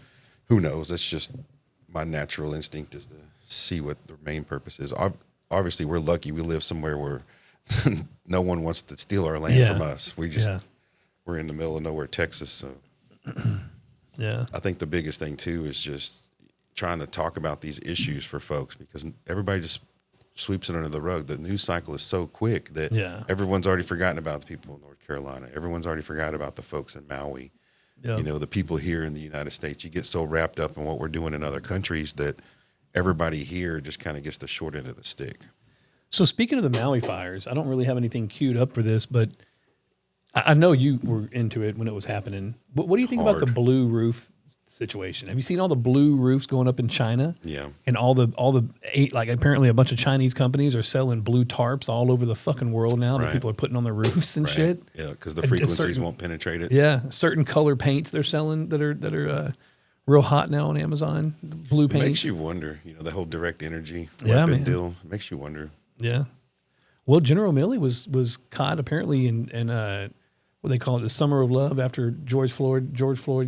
who knows? That's just my natural instinct is to see what the main purpose is. Obviously, we're lucky. We live somewhere where no one wants to steal our land from us. We're in the middle of nowhere, Texas. So, I think the biggest thing too is just trying to talk about these issues for folks, because everybody just sweeps it under the rug. The news cycle is so quick that everyone's already forgotten about the people in North Carolina. Everyone's already forgot about the folks in Maui. Yep. The people here in the United States. You get so wrapped up in what we're doing in other countries that everybody here just kind of gets the short end of the stick. So speaking of the Maui fires, I don't really have anything queued up for this, but I know you were into it when it was happening. What do you think about the blue roof situation? Have you seen all the blue roofs going up in China? Yeah. And all the apparently a bunch of Chinese companies are selling blue tarps all over the fucking world now that people are putting on their roofs and shit. Yeah, because the frequencies won't penetrate it. Yeah, certain color paints they're selling that are real hot now on Amazon. Blue paints. It makes you wonder. The whole direct energy weapon deal. It makes you wonder. Yeah. Well, General Milley was caught apparently in what they call it, the Summer of Love, after George Floyd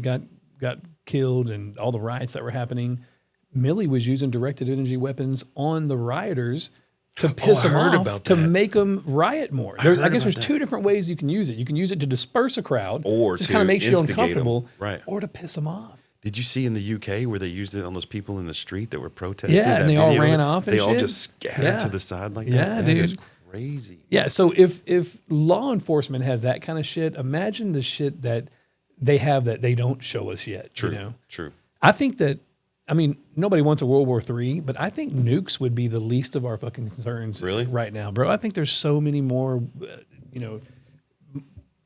got killed and all the riots that were happening. Milley was using directed energy weapons on the rioters to piss them off, to make them riot more. I guess there's two different ways you can use it. You can use it to disperse a crowd, or just to kind of makes you instigate uncomfortable, them. Right, or to piss them off. Did you see in the UK where they used it on those people in the street that were protesting? Yeah, and they all ran off and they all shit? just scattered to the side like that. Yeah, That is crazy. Yeah, so if law enforcement has that kind of shit, imagine the shit that they have that they don't show us yet. True. I think that, nobody wants a World War III, but I think nukes would be the least of our fucking concerns right now, bro. I think there's so many more,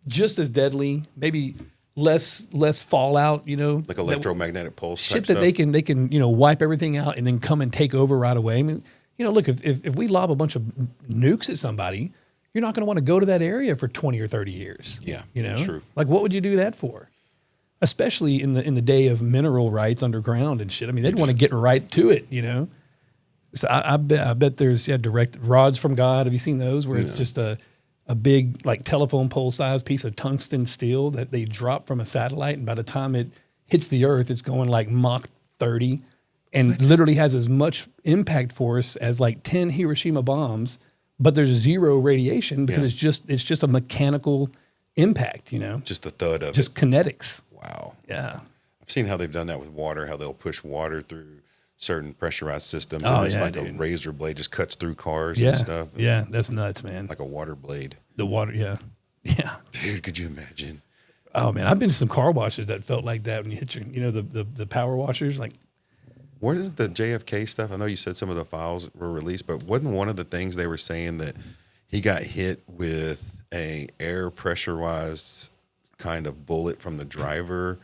just as deadly, maybe less fallout, like electromagnetic pulse shit type that they can wipe everything out and then come and take over right away. I mean, look, if we lob a bunch of nukes at somebody, you're not going to want to go to that area for 20 or 30 years. Yeah, true. Like, what would you do that for? Especially in the day of mineral rights underground and shit. I mean, they'd want to get right to it, So I bet there's direct rods from God. Have you seen those where it's just a big like telephone pole size piece of tungsten steel that they drop from a satellite, and by the time it hits the Earth, it's going like Mach 30, and literally has as much impact force as like 10 Hiroshima bombs. But there's zero radiation because it's just a mechanical impact, Just the thud of just kinetics. Wow. Yeah. I've seen how they've done that with water, how they'll push water through certain pressurized systems. Oh, and it's like dude. a razor blade just cuts through cars and stuff. Yeah, that's nuts, man. Like a water blade. The water, yeah. Dude, could you imagine? Oh, man, I've been to some car washes that felt like that when you hit your, the power washers, like. What is the JFK stuff? I know you said some of the files were released, but wasn't one of the things they were saying that he got hit with a air pressurized kind of bullet from the driver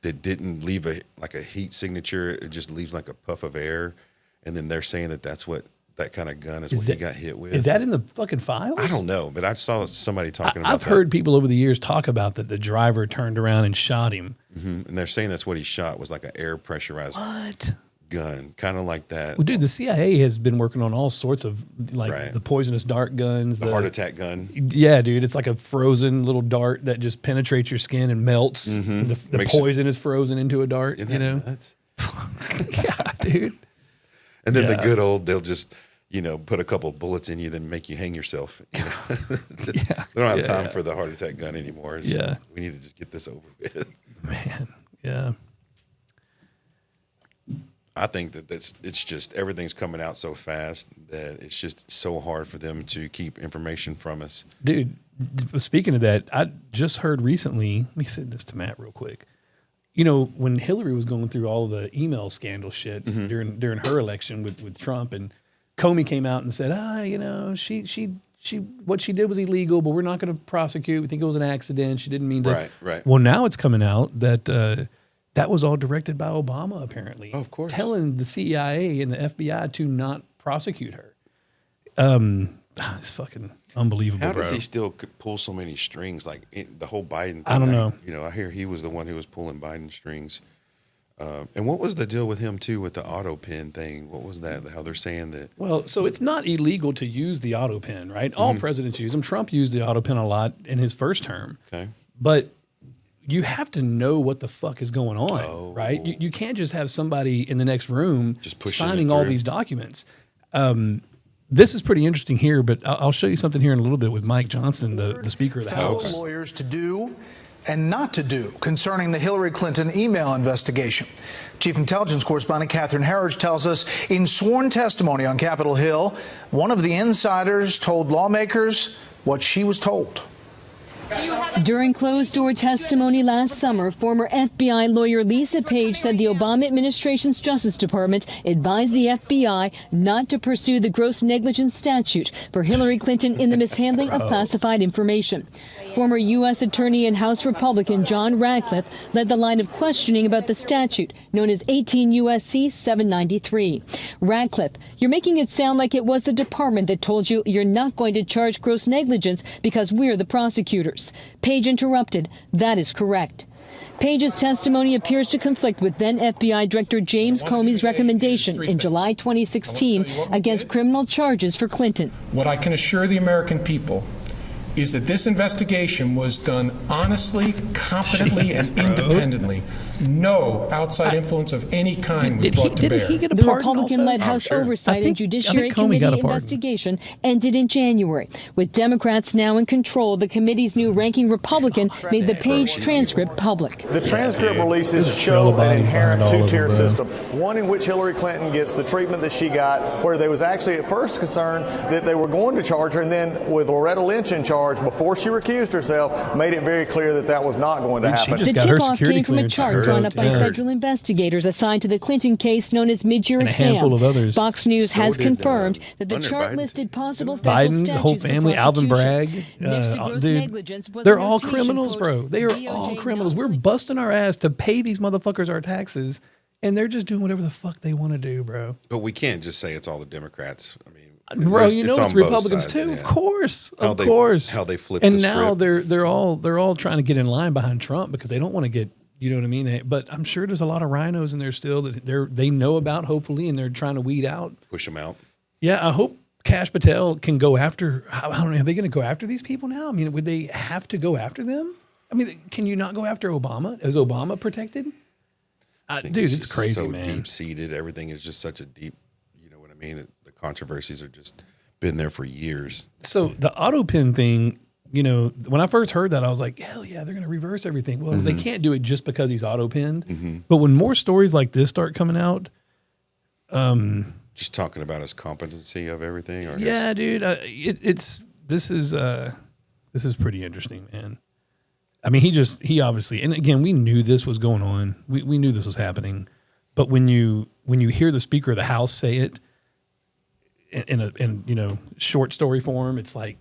that didn't leave a heat signature. It just leaves like a puff of air. And then they're saying that's what that kind of gun is what he got hit with. Is that in the fucking files? I don't know, but I saw somebody talking about I've heard people over the years talk about that the driver turned around and shot him. Mm-hmm. And they're saying that's what he shot, was like an air pressurized gun, kind of like that. Well, dude, the CIA has been working on all sorts of the poisonous dart guns. The heart attack gun. Yeah, dude, it's like a frozen little dart that just penetrates your skin and melts. Mm-hmm. The poison is frozen into a dart, Isn't that nuts? Yeah, dude. And then the good old, they'll just, put a couple of bullets in you, then make you hang yourself. They don't have time for the heart attack gun anymore. Yeah. We need to just get this over with. Man, yeah. I think that it's just everything's coming out so fast that it's just so hard for them to keep information from us. Dude, speaking of that, I just heard recently, let me send this to Matt real quick. When Hillary was going through all the email scandal shit during her election with Trump, and Comey came out and said, she what she did was illegal, but we're not going to prosecute. We think it was an accident. She didn't mean to. Right. Well, now it's coming out that that was all directed by Obama, apparently. Oh, of course. Telling the CIA and the FBI to not prosecute her. It's fucking unbelievable. How does bro. he still pull so many strings? Like the whole Biden thing. I don't know. I hear he was the one who was pulling Biden strings. And what was the deal with him too with the auto pen thing? What was that? How they're saying that? Well, so it's not illegal to use the auto pen, right? All presidents use them. Trump used the auto pen a lot in his first term. Okay. But you have to know what the fuck is going on, right? You can't just have somebody in the next room just pushing signing all these documents. This is pretty interesting here, but I'll show you something here in a little bit with Mike Johnson, the Speaker of the House. Lawyers to do and not to do concerning the Hillary Clinton email investigation. Chief Intelligence Correspondent Catherine Herridge tells us in sworn testimony on Capitol Hill, one of the insiders told lawmakers what she was told. During closed-door testimony last summer, former FBI lawyer Lisa Page said the Obama administration's Justice Department advised the FBI not to pursue the gross negligence statute for Hillary Clinton in the mishandling of classified information. Former U.S. Attorney and House Republican John Radcliffe led the line of questioning about the statute, known as 18 U.S.C. 793. Radcliffe, you're making it sound like it was the department that told you you're not going to charge gross negligence because we're the prosecutors. Page interrupted. That is correct. Page's testimony appears to conflict with then FBI Director James Comey's recommendation in July 2016 against criminal charges for Clinton. What I can assure the American people is that this investigation was done honestly, competently, and independently. No outside influence of any kind was brought to bear. The Republican-led House Oversight and Judiciary Committee investigation ended in January. With Democrats now in control, the committee's new ranking Republican made the Page transcript public. The transcript releases show an inherent two-tier system, one in which Hillary Clinton gets the treatment that she got, where there was actually at first concern that they were going to charge her, and then with Loretta Lynch in charge, before she recused herself, made it very clear that that was not going to happen. The tip-off came from a chart drawn up by federal investigators assigned to the Clinton case known as mid-year and a exam. handful of others. Fox News has confirmed that the chart listed possible federal Biden, the whole family, Alvin Bragg, dude, they're all criminals, bro. They are all criminals. We're busting our ass to pay these motherfuckers our taxes, and they're just doing whatever the fuck they want to do, bro. But we can't just say it's all the Democrats. I mean, bro, it's Republicans too, of course, how they flip. And the now script. they're all trying to get in line behind Trump because they don't want to get. You know what I mean? But I'm sure there's a lot of rhinos in there still that they know about, hopefully, and they're trying to weed out. Push them out. Yeah, I hope Kash Patel can go after. I don't know. Are they going to go after these people now? I mean, would they have to go after them? I mean, can you not go after Obama? Is Obama protected? Dude, it's crazy, so man. Deep seated. Everything is just such a deep. You know what I mean? The controversies are just been there for years. So the auto pen thing. You know, when I first heard that, I was like, hell yeah, they're going to reverse everything. Well, they can't do it just because he's auto-pinned. But when more stories like this start coming out. Just talking about his competency of everything? Or yeah, dude. This is pretty interesting, man. I mean, he obviously, and again, we knew this was going on. We knew this was happening. But when you hear the Speaker of the House say it in short story form, it's like,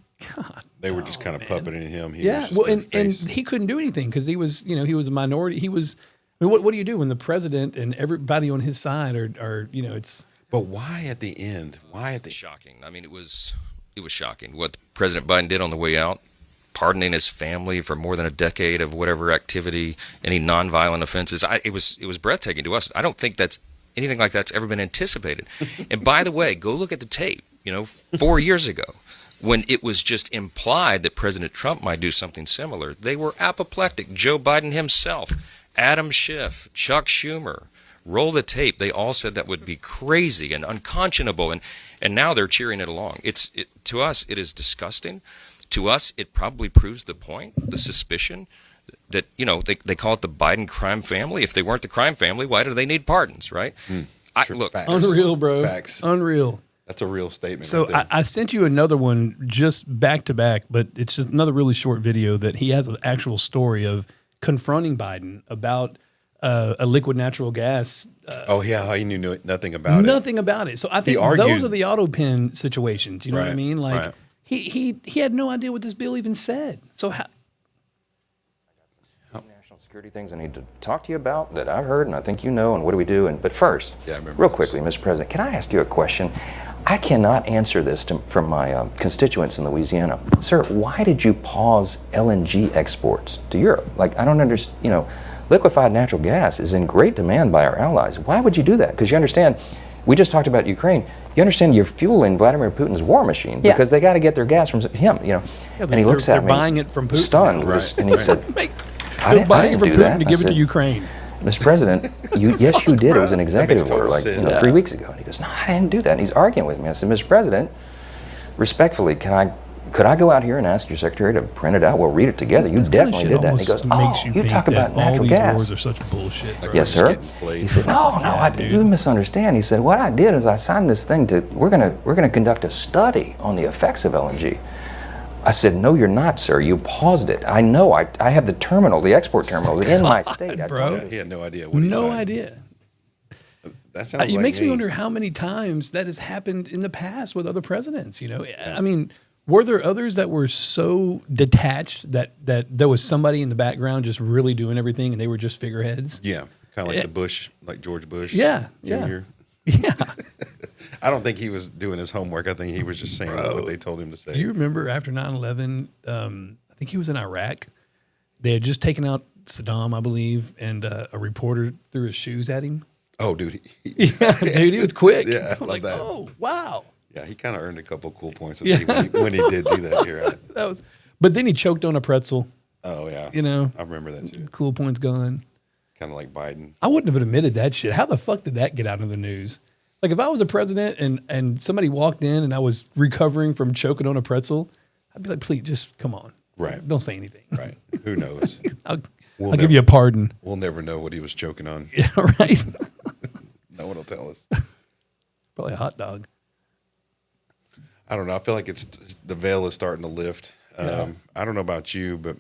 they were just kind of puppeting him. He Yeah, was just well, their and face. he couldn't do anything because he was, he was a minority. He was. I mean, what do you do when the president and everybody on his side are it's. But why at the end? Why at the shocking? I mean, it was shocking what President Biden did on the way out, pardoning his family for more than a decade of whatever activity, any nonviolent offenses. It was breathtaking to us. I don't think that's anything like that's ever been anticipated. And by the way, go look at the tape. 4 years ago, when it was just implied that President Trump might do something similar, they were apoplectic. Joe Biden himself, Adam Schiff, Chuck Schumer. Roll the tape. They all said that would be crazy and unconscionable, and now they're cheering it along. To us, it is disgusting. To us, it probably proves the point, the suspicion that they call it the Biden crime family. If they weren't the crime family, why do they need pardons, right? Look, facts. Unreal, bro. Facts. Unreal. That's a real statement. So right there. I sent you another one just back to back, but it's just another really short video that he has an actual story of confronting Biden about a liquid natural gas. How he knew nothing about it. Nothing about it. So I think those are the auto pen situations. You know what I mean? Like right. he had no idea what this bill even said. So how? National security things I need to talk to you about that I've heard and I think and what do we do? But first, real quickly, Mr. President, can I ask you a question? I cannot answer this from my constituents in Louisiana. Sir, why did you pause LNG exports to Europe? Like, I don't understand, liquefied natural gas is in great demand by our allies. Why would you do that? Because you understand, we just talked about Ukraine. You understand you're fueling Vladimir Putin's war machine because they got to get their gas from him, and he looks at me, buying it from Putin, stunned, and he said, they're buying it from Putin to give it to Ukraine. Mr. President, yes, you did. It was an executive order, 3 weeks ago. And he goes, no, I didn't do that. And he's arguing with me. I said, Mr. President, respectfully, could I go out here and ask your secretary to print it out? We'll read it together. You definitely did that. And he goes, you talk about natural gas. All these wars are such bullshit. Yes, sir. He said, no, you misunderstand. He said, what I did is I signed this thing we're gonna conduct a study on the effects of LNG. I said, no, you're not, sir. You paused it. I know. I have the export terminals in my state. Bro. He had no idea what he No signed. idea. That sounds It makes me wonder how many times that has happened in the past with other presidents. I mean, were there others that were so detached that there was somebody in the background just really doing everything and they were just figureheads? Yeah, kind of like the Bush, like George Bush. Yeah, Jr. Yeah. I don't think he was doing his homework. I think he was just saying what they told him to say. Do you remember after 9/11, I think he was in Iraq. They had just taken out Saddam, I believe, and a reporter threw his shoes at him. Oh, dude. Yeah, dude, he was quick. Yeah, I like, love that. oh, wow. Yeah, he kind of earned a couple cool points when he did do that here. But then he choked on a pretzel. Oh, yeah. I remember that too. Cool points gone. Kind of like Biden. I wouldn't have admitted that shit. How the fuck did that get out of the news? Like if I was a president and somebody walked in and I was recovering from choking on a pretzel, I'd be like, please, just come on. Right. Don't say anything. Right. Who knows? I'll give you a pardon. We'll never know what he was choking on. Yeah, right. No one will tell us. Probably a hot dog. I don't know. I feel like the veil is starting to lift. Yeah. I don't know about you, but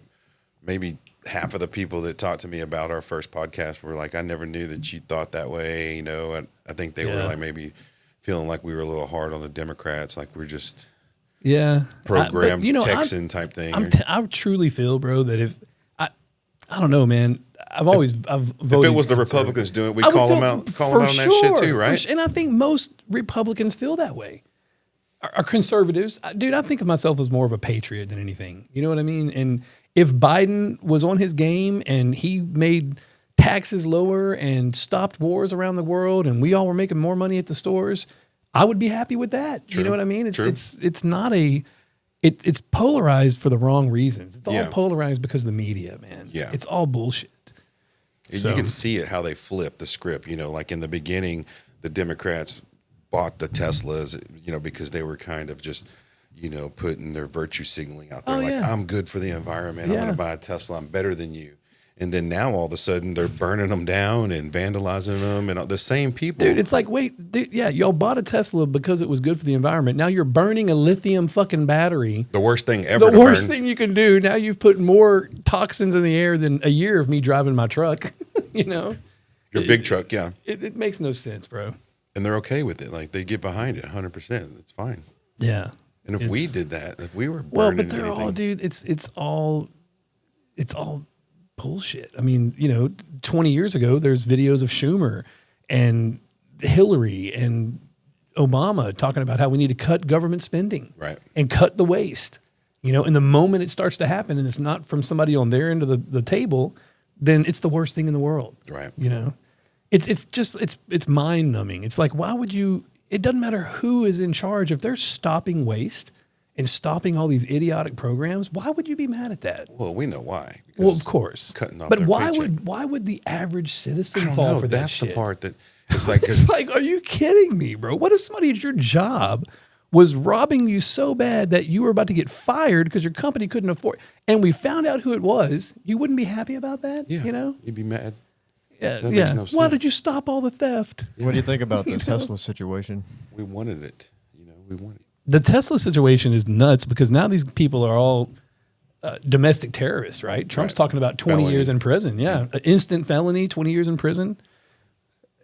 maybe half of the people that talked to me about our first podcast were like, I never knew that you thought that way, and I think they were like maybe feeling like we were a little hard on the Democrats, like we're just programmed Texan type thing. I truly feel, bro, that if I don't know, man. I've voted. If it was the Republicans doing it, we'd call them out on that shit too, right? And I think most Republicans feel that way. Our conservatives, dude, I think of myself as more of a patriot than anything. You know what I mean? And if Biden was on his game and he made taxes lower and stopped wars around the world and we all were making more money at the stores, I would be happy with that. True. You know what I mean? True. It's not it's polarized for the wrong reasons. It's all polarized because of the media, man. Yeah. It's all bullshit. You can see it, how they flip the script. Like in the beginning, the Democrats bought the Teslas, because they were kind of just, putting their virtue signaling out there. I'm good for the environment. I'm going to buy a Tesla. I'm better than you. And then now all of a sudden they're burning them down and vandalizing them and the same people. Dude, it's like, wait, dude, y'all bought a Tesla because it was good for the environment. Now you're burning a lithium fucking battery. The worst thing ever. The worst thing you can do. Now you've put more toxins in the air than a year of me driving my truck. Your big truck, yeah. It makes no sense, bro. And they're okay with it. Like they get behind it 100%. It's fine. Yeah. And if we did that, if we were well, burning but they're anything, all, dude. It's all bullshit. I mean, you know, 20 years ago, there's videos of Schumer and Hillary and Obama talking about how we need to cut government spending, right, and cut the waste. You know, and the moment it starts to happen, and it's not from somebody on their end of the table, then it's the worst thing in the world. Right. You know, it's mind numbing. It's like, why would you? It doesn't matter who is in charge if they're stopping waste and stopping all these idiotic programs. Why would you be mad at that? Well, we know why. Well, of course. Cutting off but their why paycheck. why would the average citizen I don't fall know. for that That's shit? the part that it's like. It's like, are you kidding me, bro? What if somebody at your job was robbing you so bad that you were about to get fired because your company couldn't afford, and we found out who it was? You wouldn't be happy about that? Yeah, you know? you'd be mad. Yeah. That Yeah. makes no Why sense. did you stop all the theft? What do you think about the You know? Tesla situation? We wanted it. You know, we wanted it. The Tesla situation is nuts because now these people are all domestic terrorists, right? Trump's talking about 20 years in prison. Yeah. An instant felony, 20 years in prison,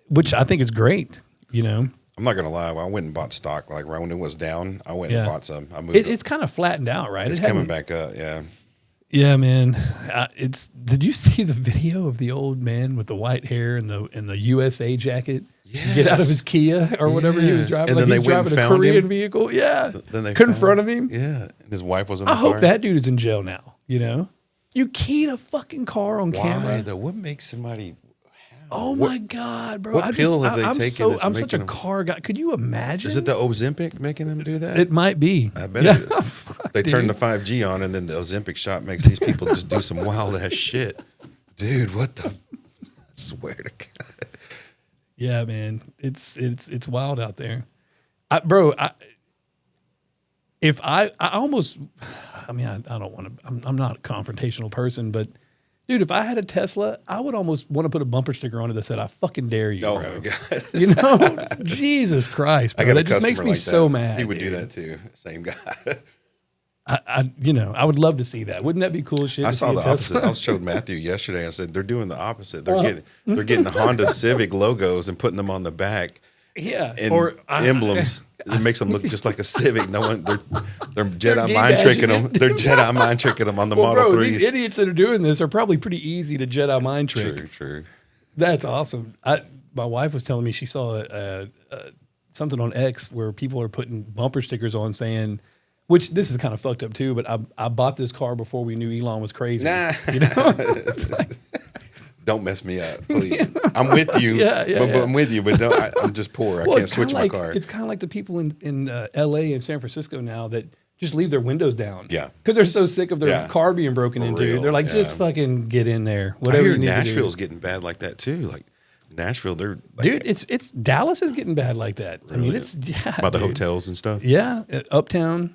which I think is great, you know? I'm not gonna lie. I went and bought stock. Like right when it was down, I went Yeah. and bought some. I moved. It's kind of flattened out, right? It's It coming hadn't- back up. Yeah. Yeah, man. Did you see the video of the old man with the white hair and the USA jacket get out of his Kia or whatever he was Yes. driving? And Like then he's they went driving and a found Korean him. vehicle. Yeah. Then they confronted him. Yeah, and his wife was in the I car. hope that dude is in jail now. You know, you keyed a fucking car on Why camera. though? What makes somebody? Oh my God, bro! What pill have they I'm taken so that's I'm such a making them- car guy. Could you imagine? Is it the Ozempic making them do that? It might be. I bet Yeah. it is. They turn the 5G on, and then the Ozempic shot makes these people just do some wild ass shit. Dude, what the? I swear to God. Yeah, man, it's wild out there, I almost, I mean, I don't want to. I'm not a confrontational person, but dude, if I had a Tesla, I would almost want to put a bumper sticker on it that said, "I fucking dare you, Oh bro." my God. You know, Jesus Christ, bro. I got a That just customer makes me like so that. mad. He would do dude. that too. Same guy. I would love to see that. Wouldn't that be cool shit? I to saw see a the Tesla? opposite. I showed Matthew yesterday. I said they're doing the opposite. They're Uh-huh. getting the Honda Civic logos and putting them on the back. Yeah, and or emblems. It makes them look just like a Civic. No one, they're Jedi They're mind tricking de-badging them. it. They're Jedi mind tricking them on the Well, Model bro, 3s. these idiots that are doing this are probably pretty easy to Jedi mind trick. True. That's awesome. My wife was telling me she saw something on X where people are putting bumper stickers on saying, which this is kind of fucked up too, but I bought this car before we knew Elon was crazy. Nah. You know? Don't mess me up, please. I'm with you. Yeah, but I'm with you, but I'm just poor. I can't it's switch kinda my like, car. It's kind of like the people in LA and San Francisco now that just leave their windows down. Yeah. Because they're so sick of their Yeah. car being broken into. real, They're like, yeah. just fucking get in there. I Whatever hear you need Nashville's to do. getting bad like that too. Like Nashville, they're like, Dude, it's Dallas is getting bad like that. I mean, it's by the dude. hotels and stuff. Yeah, Uptown.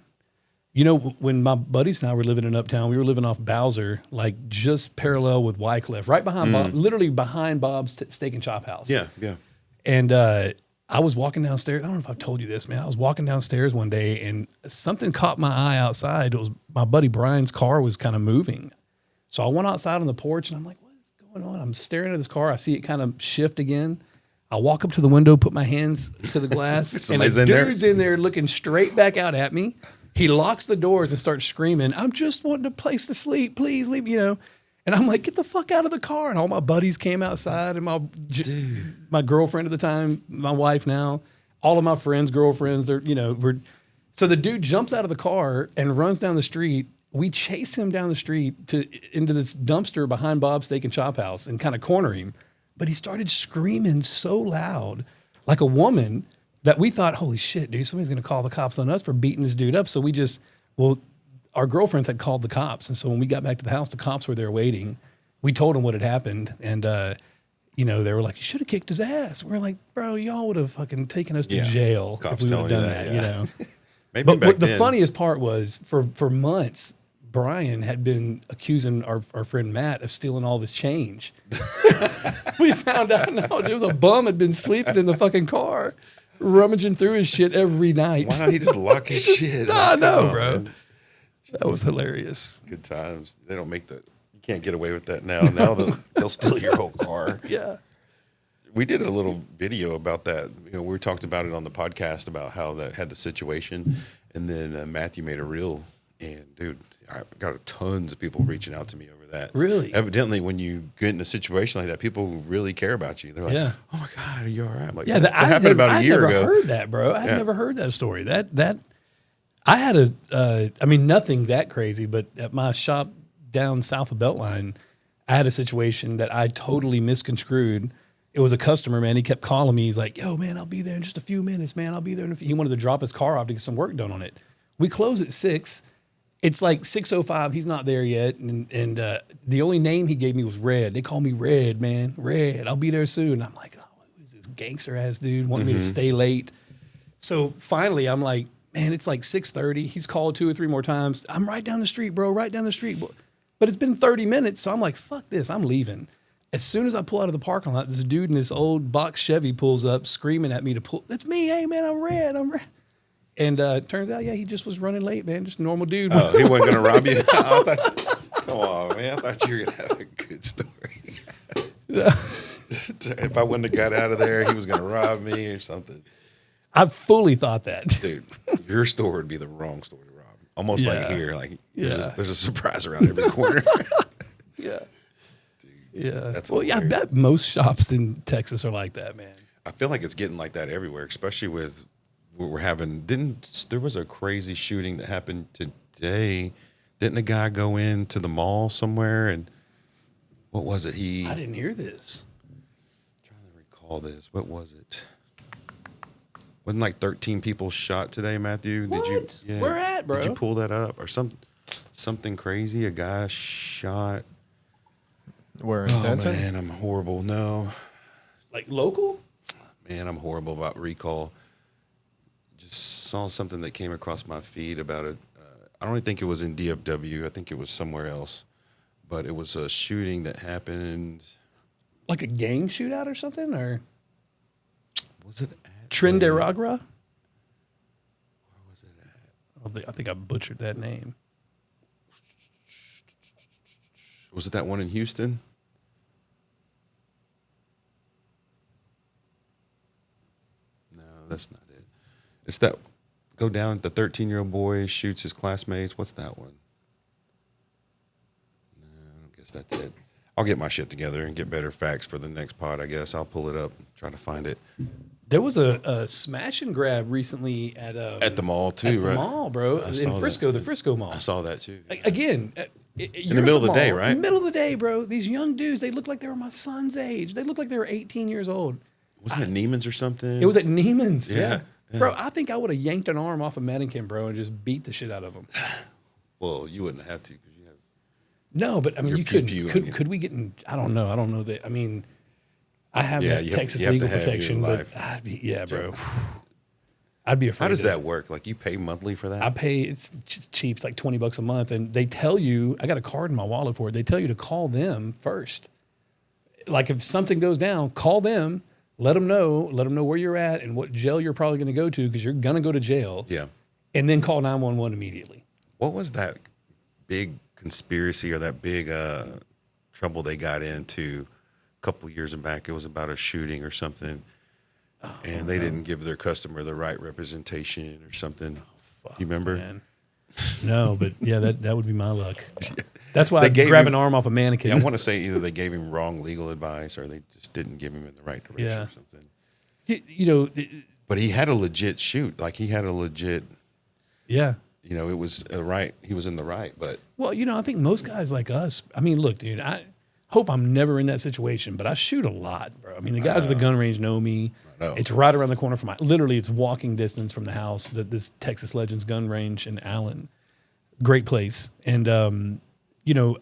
You know, when my buddies and I were living in Uptown, we were living off Bowser, like just parallel with Wycliffe, right behind Bob, literally behind Bob's Steak and Chop House. Yeah. And I was walking downstairs. I don't know if I've told you this, man. I was walking downstairs one day and something caught my eye outside. It was my buddy Brian's car was kind of moving. So I went outside on the porch and I'm like, what is going on? I'm staring at this car. I see it kind of shift again. I walk up to the window, put my hands to the glass, and Somebody's a in there? dude's in there looking straight back out at me. He locks the doors and starts screaming, "I'm just wanting a place to sleep. Please leave me," you know. And I'm like, "Get the fuck out of the car." And all my buddies came outside and my girlfriend at the time, my wife now, all of my friends, girlfriends, so the dude jumps out of the car and runs down the street. We chase him down the street into this dumpster behind Bob's Steak and Chop House and kind of corner him. But he started screaming so loud, like a woman, that we thought, holy shit, dude, somebody's going to call the cops on us for beating this dude up. So our girlfriends had called the cops. And so when we got back to the house, the cops were there waiting. We told them what had happened. And, they were like, you should have kicked his ass. We're like, bro, y'all would have fucking taken us to jail Cops if we would have telling done you that, that, yeah. Maybe But back the then. funniest part was for months, Brian had been accusing our friend Matt of stealing all of his change. We found out now it was a bum had been sleeping in the fucking car, rummaging through his shit every night. Why don't he just lock his shit? I know, Come on, bro. man. That was hilarious. Good times. They don't make that. You can't get away with that now. Now they'll steal your whole car. Yeah. We did a little video about that. We talked about it on the podcast about how that had the situation, And then Matthew made a reel, and dude, I got tons of people reaching out to me over that. Really? Evidently, when you get in a situation like that, people really care about you. They're like, Yeah. "Oh my God, are you all right?" I'm like, Yeah, that happened about a year ago. I never heard that, bro. I had never heard that story. That I had I mean, nothing that crazy, but at my shop down south of Beltline, I had a situation that I totally misconstrued. It was a customer, man. He kept calling me. He's like, "Yo, man, I'll be there in just a few minutes, man. I'll be there in a few." He wanted to drop his car off to get some work done on it. We close at 6. It's like 6:05. He's not there yet, and the only name he gave me was Red. They call me Red, man. Red. I'll be there soon. I'm like, oh, who's this gangster ass dude wanting me to stay late? So finally, I'm like, man, it's like 6:30. He's called 2 or 3 more times. I'm right down the street, bro. Right down the street. But it's been 30 minutes, so I'm like, fuck this. I'm leaving. As soon as I pull out of the parking lot, this dude in this old box Chevy pulls up, screaming at me to pull. That's me. Hey, man, I'm Red. I'm Red. And turns out, yeah, he just was running late, man. Just a normal dude. Oh, he wasn't going to rob you? Come on, man. I thought you were going to have a good story. If I wouldn't have got out of there, he was going to rob me or something. I fully thought that. Dude, your store would be the wrong store to rob. Almost like here. Like there's a surprise around every corner. Yeah. Dude, Yeah. that's Well, yeah, I hilarious. bet most shops in Texas are like that, man. I feel like it's getting like that everywhere, especially with what we're having. There was a crazy shooting that happened today. Didn't a guy go into the mall somewhere and what was it? I didn't hear this. I'm trying to recall this. What was it? Wasn't like 13 people shot today, Matthew? What? Did you? Yeah. Where at, bro? Did you pull that up or something crazy? A guy shot. Where in Oh Denton? man, I'm horrible. No, Like local? man, I'm horrible about recall. Just saw something that came across my feed about it. I don't even think it was in DFW. I think it was somewhere else. But it was a shooting that happened. Like a gang shootout or something? Or Was it at Trinideragra? Where was it at? I think I butchered that name. Was it that one in Houston? No, that's not it. It's that go down. The 13-year-old boy shoots his classmates. What's that one? No, I guess that's it. I'll get my shit together and get better facts for the next pod. I guess I'll pull it up, try to find it. There was a smash and grab recently at the mall too, at the right? mall, bro, I in saw Frisco, that. the Frisco Mall. I saw that too. Again, in the middle of the day, right? In the middle of the day, bro. These young dudes, they look like they were my son's age. They look like they were 18 years old. Wasn't it Neiman's or something? It was at Neiman's. Yeah. Bro, I think I would have yanked an arm off a mannequin, bro, and just beat the shit out of him. Well, you wouldn't have to because you have. No, but I mean, Your you pew-pew couldn't. on you. Could we get in? I don't know that. I mean, I have that Texas you have legal to have your protection, but life. yeah, bro. I'd be afraid. How does of it. that work? Like you pay monthly for that? I pay, it's cheap, it's like $20 a month. And they tell you, I got a card in my wallet for it. They tell you to call them first. Like if something goes down, call them, let them know where you're at and what jail you're probably going to go to because you're going to go to jail. Yeah. And then call 911 immediately. What was that big conspiracy or that big trouble they got into a couple years back? It was about a shooting or something. And they didn't give their customer the right representation or something. You remember? Man. No, but yeah, that would be my luck. That's why They I gave grab him- an arm off a mannequin. Yeah, I want to say either they gave him wrong legal advice or they just didn't give him in the right direction Yeah. or something. You know, But he had a legit shoot. Like he had a legit, yeah. you know, it was a right. He was in the right, but Well, you know, I think most guys like us, I mean, look, dude, I hope I'm never in that situation, but I shoot a lot, bro. I mean, the guys at the gun range know me. It's right around the corner from literally it's walking distance from the house, this Texas Legends gun range in Allen. Great place. And, you know,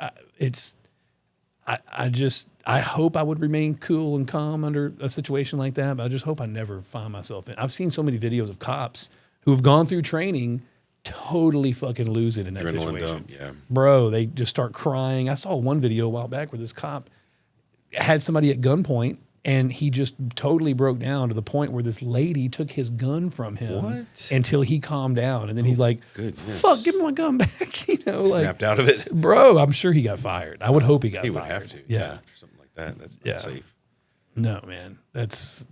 I hope I would remain cool and calm under a situation like that, but I just hope I never find myself in. I've seen so many videos of cops who have gone through training totally fucking lose it in that adrenaline situation. dump, yeah. Bro, they just start crying. I saw one video a while back where this cop had somebody at gunpoint and he just totally broke down to the point where this lady took his gun from him until he calmed down. And then he's like, fuck, give me my gun back. You know, Snapped out of it. Bro, I'm sure he got fired. I would hope he got he fired. would have to. Yeah. After something like that. That's not safe. No, man. That's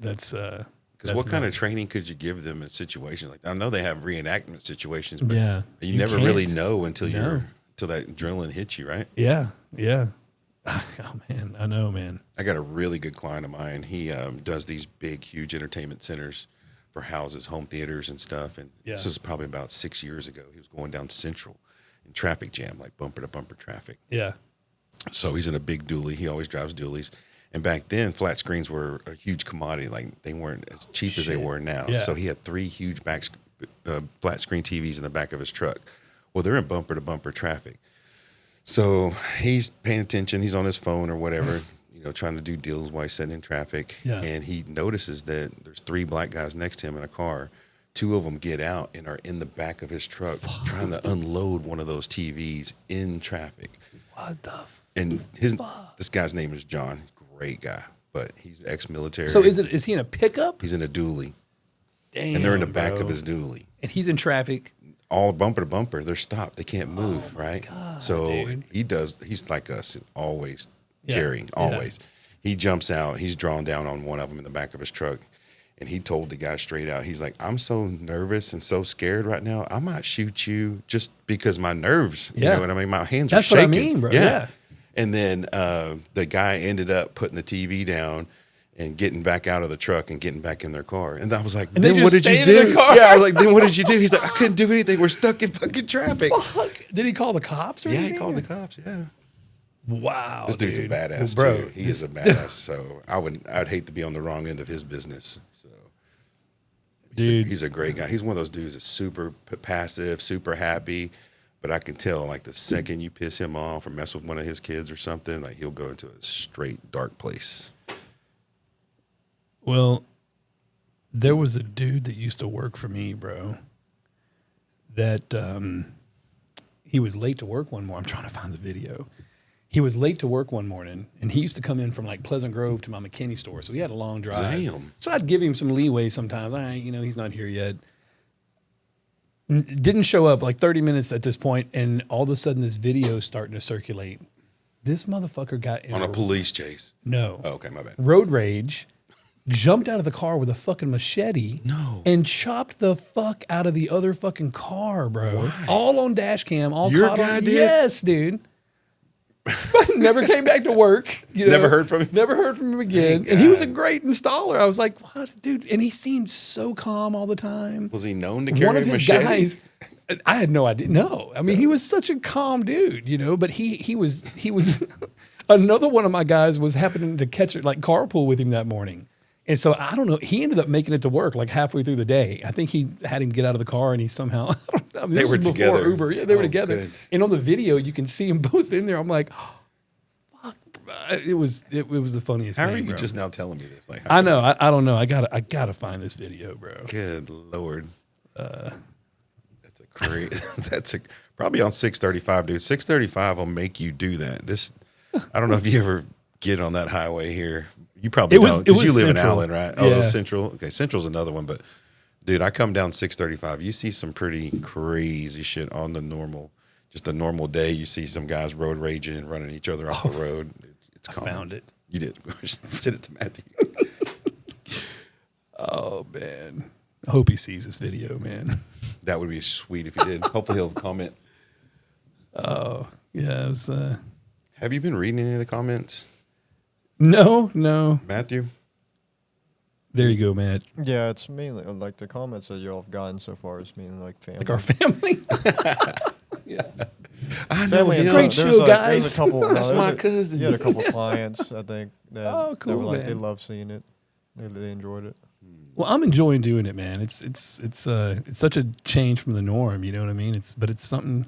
Because what kind of training could you give them in situations like that? I know they have reenactment situations, but Yeah, you you never can't. really know until No. until that adrenaline hits you, right? Yeah, yeah. Oh man, I know, man. I got a really good client of mine. He does these big, huge entertainment centers for houses, home theaters, and stuff. And this was probably about 6 years ago. He was going down Central in traffic jam, like bumper to bumper traffic. Yeah. So he's in a big dually. He always drives dualies. And back then, flat screens were a huge commodity. Like they weren't as cheap as they were now. Yeah. So he had 3 huge flat screen TVs in the back of his truck. Well, they're in bumper to bumper traffic. So he's paying attention. He's on his phone or whatever, trying to do deals while he's sitting in traffic. Yeah. And he notices that there's 3 black guys next to him in a car. 2 of them get out and are in the back of his truck trying to unload one of those TVs in traffic. What the And this guy's name is John. Great guy, but he's ex-military. So is he in a pickup? He's in a dually. Damn, and they're in the back bro. of his dually. And he's in traffic. All bumper to bumper. They're stopped. They can't move, right? God, so dude. he's like us, always carrying, always. He jumps out. He's drawn down on one of them in the back of his truck. And he told the guy straight out, he's like, I'm so nervous and so scared right now. I might shoot you just because my nerves, you know what I mean? My hands are shaking. That's what I mean, bro. Yeah. And then the guy ended up putting the TV down and getting back out of the truck and getting back in their car. And I was like, And then what did you do? Yeah, I was like, then what did you do? He's like, I couldn't do anything. We're stuck in fucking traffic. Fuck. Did he call the cops or anything? He called the cops, Wow. This dude's a badass, bro, too. He is a badass. So I'd hate to be on the wrong end of his business. So dude, he's a great guy. He's one of those dudes that's super passive, super happy. But I can tell, like, the second you piss him off or mess with one of his kids or something, like, he'll go into a straight dark place. Well, there was a dude that used to work for me, bro, that he was late to work one morning. I'm trying to find the video. He was late to work one morning, and he used to come in from, like, Pleasant Grove to my McKinney store, so he had a long drive. Damn. So I'd give him some leeway sometimes. He's not here yet. Didn't show up like 30 minutes at this point, and all of a sudden this video is starting to circulate. This motherfucker got in On a police chase? No. Oh, okay, my bad. Road rage, jumped out of the car with a fucking machete. No. And chopped the fuck out of the other fucking car, bro. Why? All on dash cam, all Your caught guy on. did? Yes, dude. Never came back to work. Never heard from him? Never heard from him again. And he was a great installer. I was like, what, dude? And he seemed so calm all the time. Was he known to carry One of a his machete? guys, I had no idea. No, I mean, he was such a calm dude, but he was another one of my guys was happening to catch it, like carpool with him that morning. And so I don't know. He ended up making it to work like halfway through the day. I think he had him get out of the car, and he somehow They were together. Uber. Yeah, they were together. Good. And on the video, you can see them both in there. I'm like, oh, fuck. Bro. It was the funniest How thing. are you bro. just now telling me this? Like, I know. I don't know. I gotta find this video, bro. Good Lord. That's a great. That's probably on 635, dude. 635 will make you do that. I don't know if you ever get on that highway here. You probably don't because you live in Allen, right? Oh, Yeah. Central. Okay, Central's another one, but dude, I come down 635. You see some pretty crazy shit on the normal, just a normal day. You see some guys road raging and running each other off the road. It's common. Found it. You did. Send it to Matthew. Oh man, I hope he sees this video, man. That would be sweet if he did. Hopefully he'll comment. Oh yeah, it was, Have you been reading any of the comments? No. Matthew? There you go, Matt. Yeah, it's mainly like the comments that y'all have gotten so far is mainly like family. Like our family. Yeah. I know. Family and Great stuff. show, There's guys. a couple. That's my cousin. You had a couple clients, I think. That, Oh, cool, that were like, man. they love seeing it. They enjoyed it. Well, I'm enjoying doing it, man. It's such a change from the norm. You know what I mean? But it's something.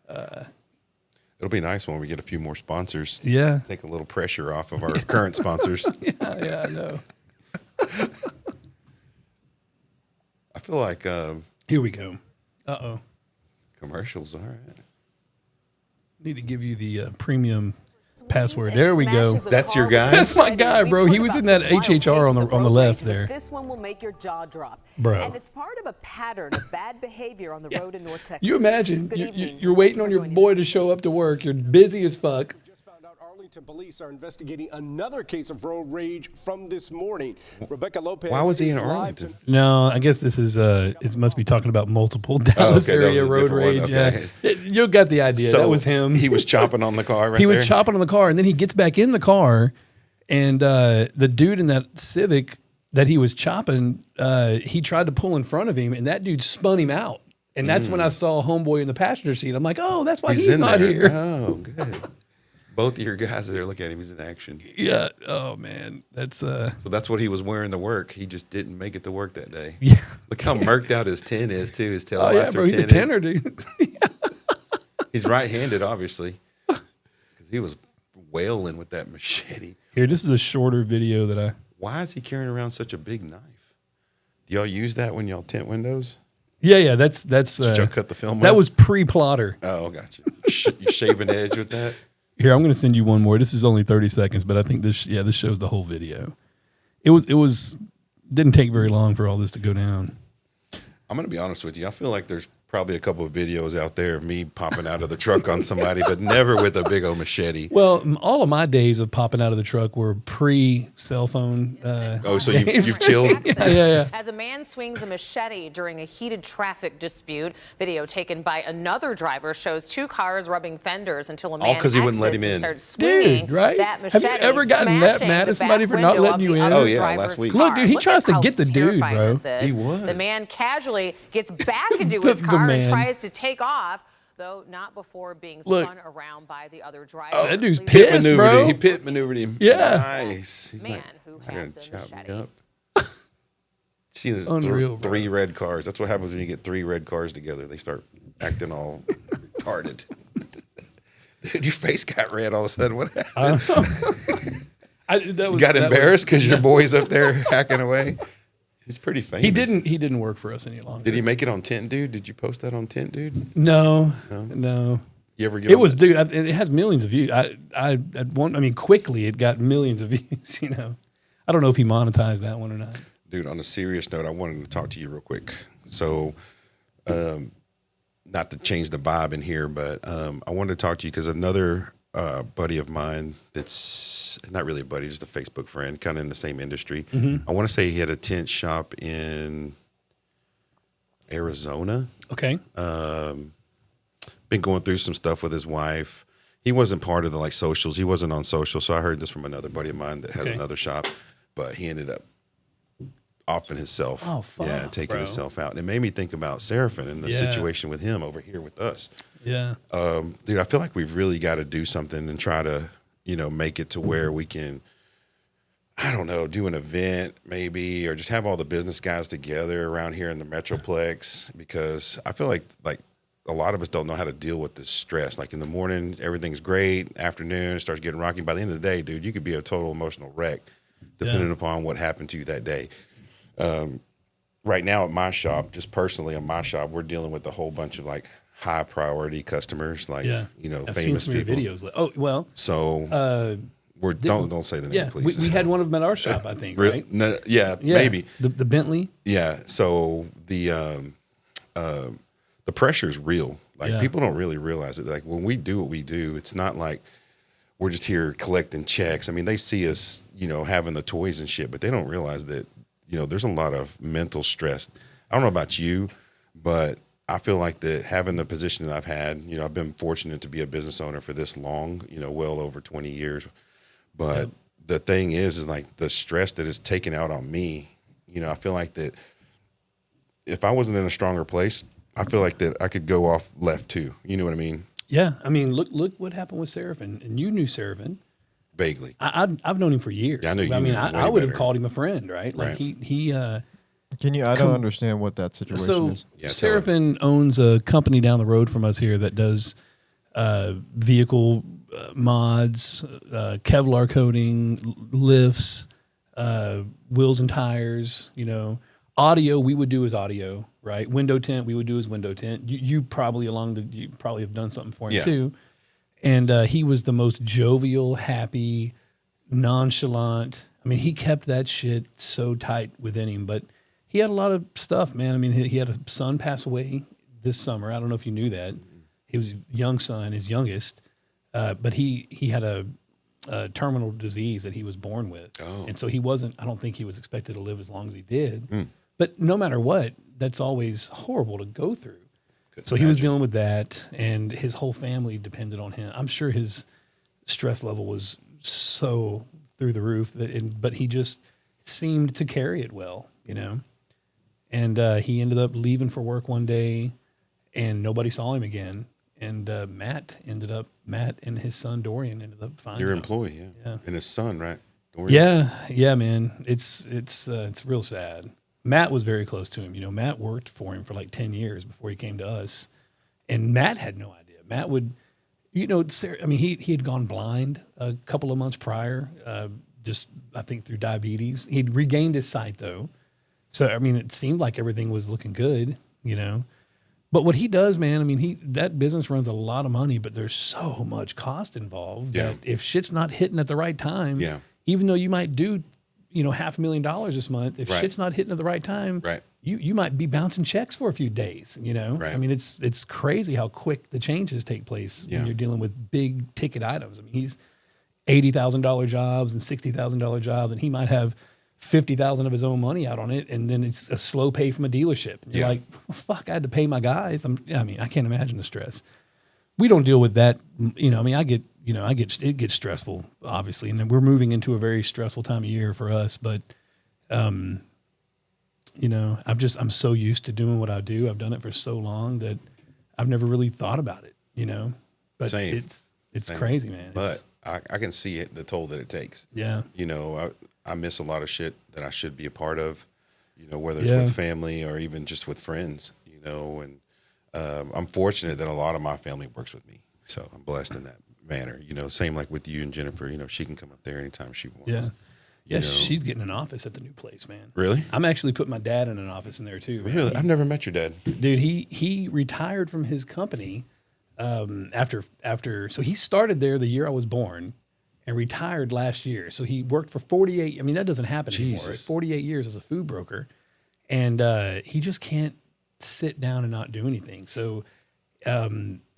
It'll be nice when we get a few more sponsors. Yeah. Take a little pressure off of our current sponsors. Yeah, I know. I feel like Here we go. commercials. All right. Need to give you the premium password. There we go. That's your guy? That's my guy, bro. He was in that HHR on the left there. This one will make your jaw drop. Bro. And it's part of a pattern of bad behavior on the road in North Texas. You imagine Good evening. you're waiting on your boy to show up to work. You're busy as fuck. Arlington police are investigating another case of road rage from this morning. Rebecca Lopez. Why was he in is live Arlington? No, I guess this is it must be talking about multiple Dallas okay, that area was a road different one, rage. okay. Yeah, you got the idea. So that was him. He was chopping on the car right He there? was chopping on the car, and then he gets back in the car, and the dude in that Civic that he was chopping, he tried to pull in front of him, and that dude spun him out. And that's when I saw Homeboy in the passenger seat. I'm like, oh, that's why he's in not there. here. Oh, good. Both of your guys are there. Look at him. He's in action. Yeah. Oh, man. That's So that's what he was wearing to work. He just didn't make it to work that day. Yeah. Look how murked out his tin is, too. His tail Oh, yeah, lights bro. are He's a tinted. tenor, dude. He's right-handed, obviously, because he was wailing with that machete. Here, this is a shorter video that I... Why is he carrying around such a big knife? Do y'all use that when y'all tint windows? Yeah, that's. Did y'all cut the film That with? was pre-plotter. Oh, gotcha. You shaving edge with that? Here, I'm going to send you one more. This is only 30 seconds, but I think this shows the whole video. It didn't take very long for all this to go down. I'm going to be honest with you. I feel like there's probably a couple of videos out there of me popping out of the truck on somebody, but never with a big old machete. Well, all of my days of popping out of the truck were pre-cell phone. So days. you've chilled? yeah. As a man swings a machete during a heated traffic dispute, video taken by another driver shows two cars rubbing fenders until a man All 'cause he wouldn't let him in. starts swinging Dude, right? that Have you machete, ever gotten that smashing mad the at somebody back for not window letting of you the in? other Oh, yeah, driver's last week. car. Look, dude, he Look tries at to how get the dude, terrifying bro. this is. He was. The man casually gets back into his The car and man. tries to take off, though not before being Look. spun around by the other driver. Oh, That dude's pit pissed, maneuvered bro. him. He pit maneuvered him. Yeah. Nice. He's Man like, who I'm had gonna the chop machete. me up. See, there's Unreal, bro. three red cars. That's what happens when you get three red cars together. They start acting all retarded. Dude, your face got red all of a sudden. What happened? You got embarrassed because your boy's up there hacking away? He's pretty famous. He didn't work for us any longer. Did he make it on Tint Dude? Did you post that on Tint Dude? No. You ever get It on was, the- dude. It has millions of views. Quickly it got millions of views. You know, I don't know if he monetized that one or not. Dude, on a serious note, I wanted to talk to you real quick. So, not to change the vibe in here, but I wanted to talk to you because another buddy of mine that's not really a buddy, just a Facebook friend, kind of in the same industry. Mm-hmm. I want to say he had a tent shop in Arizona. Okay. Been going through some stuff with his wife. He wasn't part of the like socials. He wasn't on social. So I heard this from another buddy of mine that has Okay. another shop, but he ended up offing himself. Oh, fuck, yeah, taking bro. himself out. And it made me think about Seraphin and the Yeah. situation with him over here with us. Yeah. Dude, I feel like we've really got to do something and try to, make it to where we can, I don't know, do an event maybe, or just have all the business guys together around here in the Metroplex, because I feel like a lot of us don't know how to deal with this stress. Like in the morning, everything's great. Afternoon, it starts getting rocky. By the end of the day, dude, you could be a total emotional wreck depending upon what happened to you that day. Right now at my shop, just personally in my shop, we're dealing with a whole bunch of like high priority customers, like, I've famous seen some people. of your videos. Oh, well. So don't say the name, Yeah, please. we had one of them at our shop, I think, Really? right? No, yeah, maybe. The Bentley. Yeah. So the pressure is real. Like Yeah. people don't really realize it. Like when we do what we do, it's not like we're just here collecting checks. I mean, they see us, having the toys and shit, but they don't realize that, there's a lot of mental stress. I don't know about you, but I feel like that having the position that I've had, I've been fortunate to be a business owner for this long, well over 20 years. But the thing is like the stress that is taken out on me, I feel like that if I wasn't in a stronger place, I feel like that I could go off left too. You know what I mean? Yeah, I mean, look what happened with Seraphin, and you knew Seraphin vaguely. I've known him for years. Yeah, I know you. I mean, knew him way I would have better. called him a friend, right? Like Right. he. I don't understand what that situation So is. Yeah, tell him. Seraphin owns a company down the road from us here that does vehicle mods, Kevlar coating, lifts, wheels and tires. Audio we would do as audio, right? Window tint we would do as window tint. You probably you probably have done something for him Yeah. too. And he was the most jovial, happy, nonchalant. I mean, he kept that shit so tight within him, but he had a lot of stuff, man. I mean, he had a son pass away this summer. I don't know if you knew that. He was a young son, his youngest, but he had a terminal disease that he was born with. And so he wasn't, I don't think he was expected to live as long as he did. But no matter what, that's always horrible to go through. So he was dealing with that, and his whole family depended on him. I'm sure his stress level was so through the roof, but he just seemed to carry it well, you know. And he ended up leaving for work one day, and nobody saw him again. And Matt and his son Dorian ended up finding Your him. employee, yeah. And his son, right? Dorian. Yeah, man. It's real sad. Matt was very close to him. You know, Matt worked for him for like 10 years before he came to us. And Matt had no idea. Matt would, you know, I mean, he had gone blind a couple of months prior, just I think through diabetes. He'd regained his sight though. So, I mean, it seemed like everything was looking good, you know. But what he does, man, I mean, that business runs a lot of money, but there's so much cost involved that if shit's not hitting at the right time, even though you might do, you know, $500,000 this month, if shit's not hitting at the right time, you might be bouncing checks for a few days, you know? I mean, it's crazy how quick the changes take place when you're dealing with big ticket items. I mean, he's $80,000 jobs and $60,000 jobs, and he might have $50,000 of his own money out on it, and then it's a slow pay from a dealership. And you're like, well, fuck, I had to pay my guys. I mean, I can't imagine the stress. We don't deal with that, you know. I mean, it gets stressful, obviously, and then we're moving into a very stressful time of year for us. But, you know, I'm so used to doing what I do. I've done it for so long that I've never really thought about it, you know. But it's crazy, man. But I can see the toll that it takes. Yeah. You know, I miss a lot of shit that I should be a part of, you know, whether it's with family or even just with friends, you know, and I'm fortunate that a lot of my family works with me. So I'm blessed in that manner, you know, same like with you and Jennifer, you know, she can come up there anytime she wants. Yeah. Yeah, know. She's getting an office at the new place, man. Really? I'm actually putting my dad in an office in there too. Man. Really? I've never met your dad. Dude, he retired from his company after so he started there the year I was born and retired last year. So he worked for 48. I mean, that doesn't happen anymore. Right? 48 years as a food broker. And he just can't sit down and not do anything. So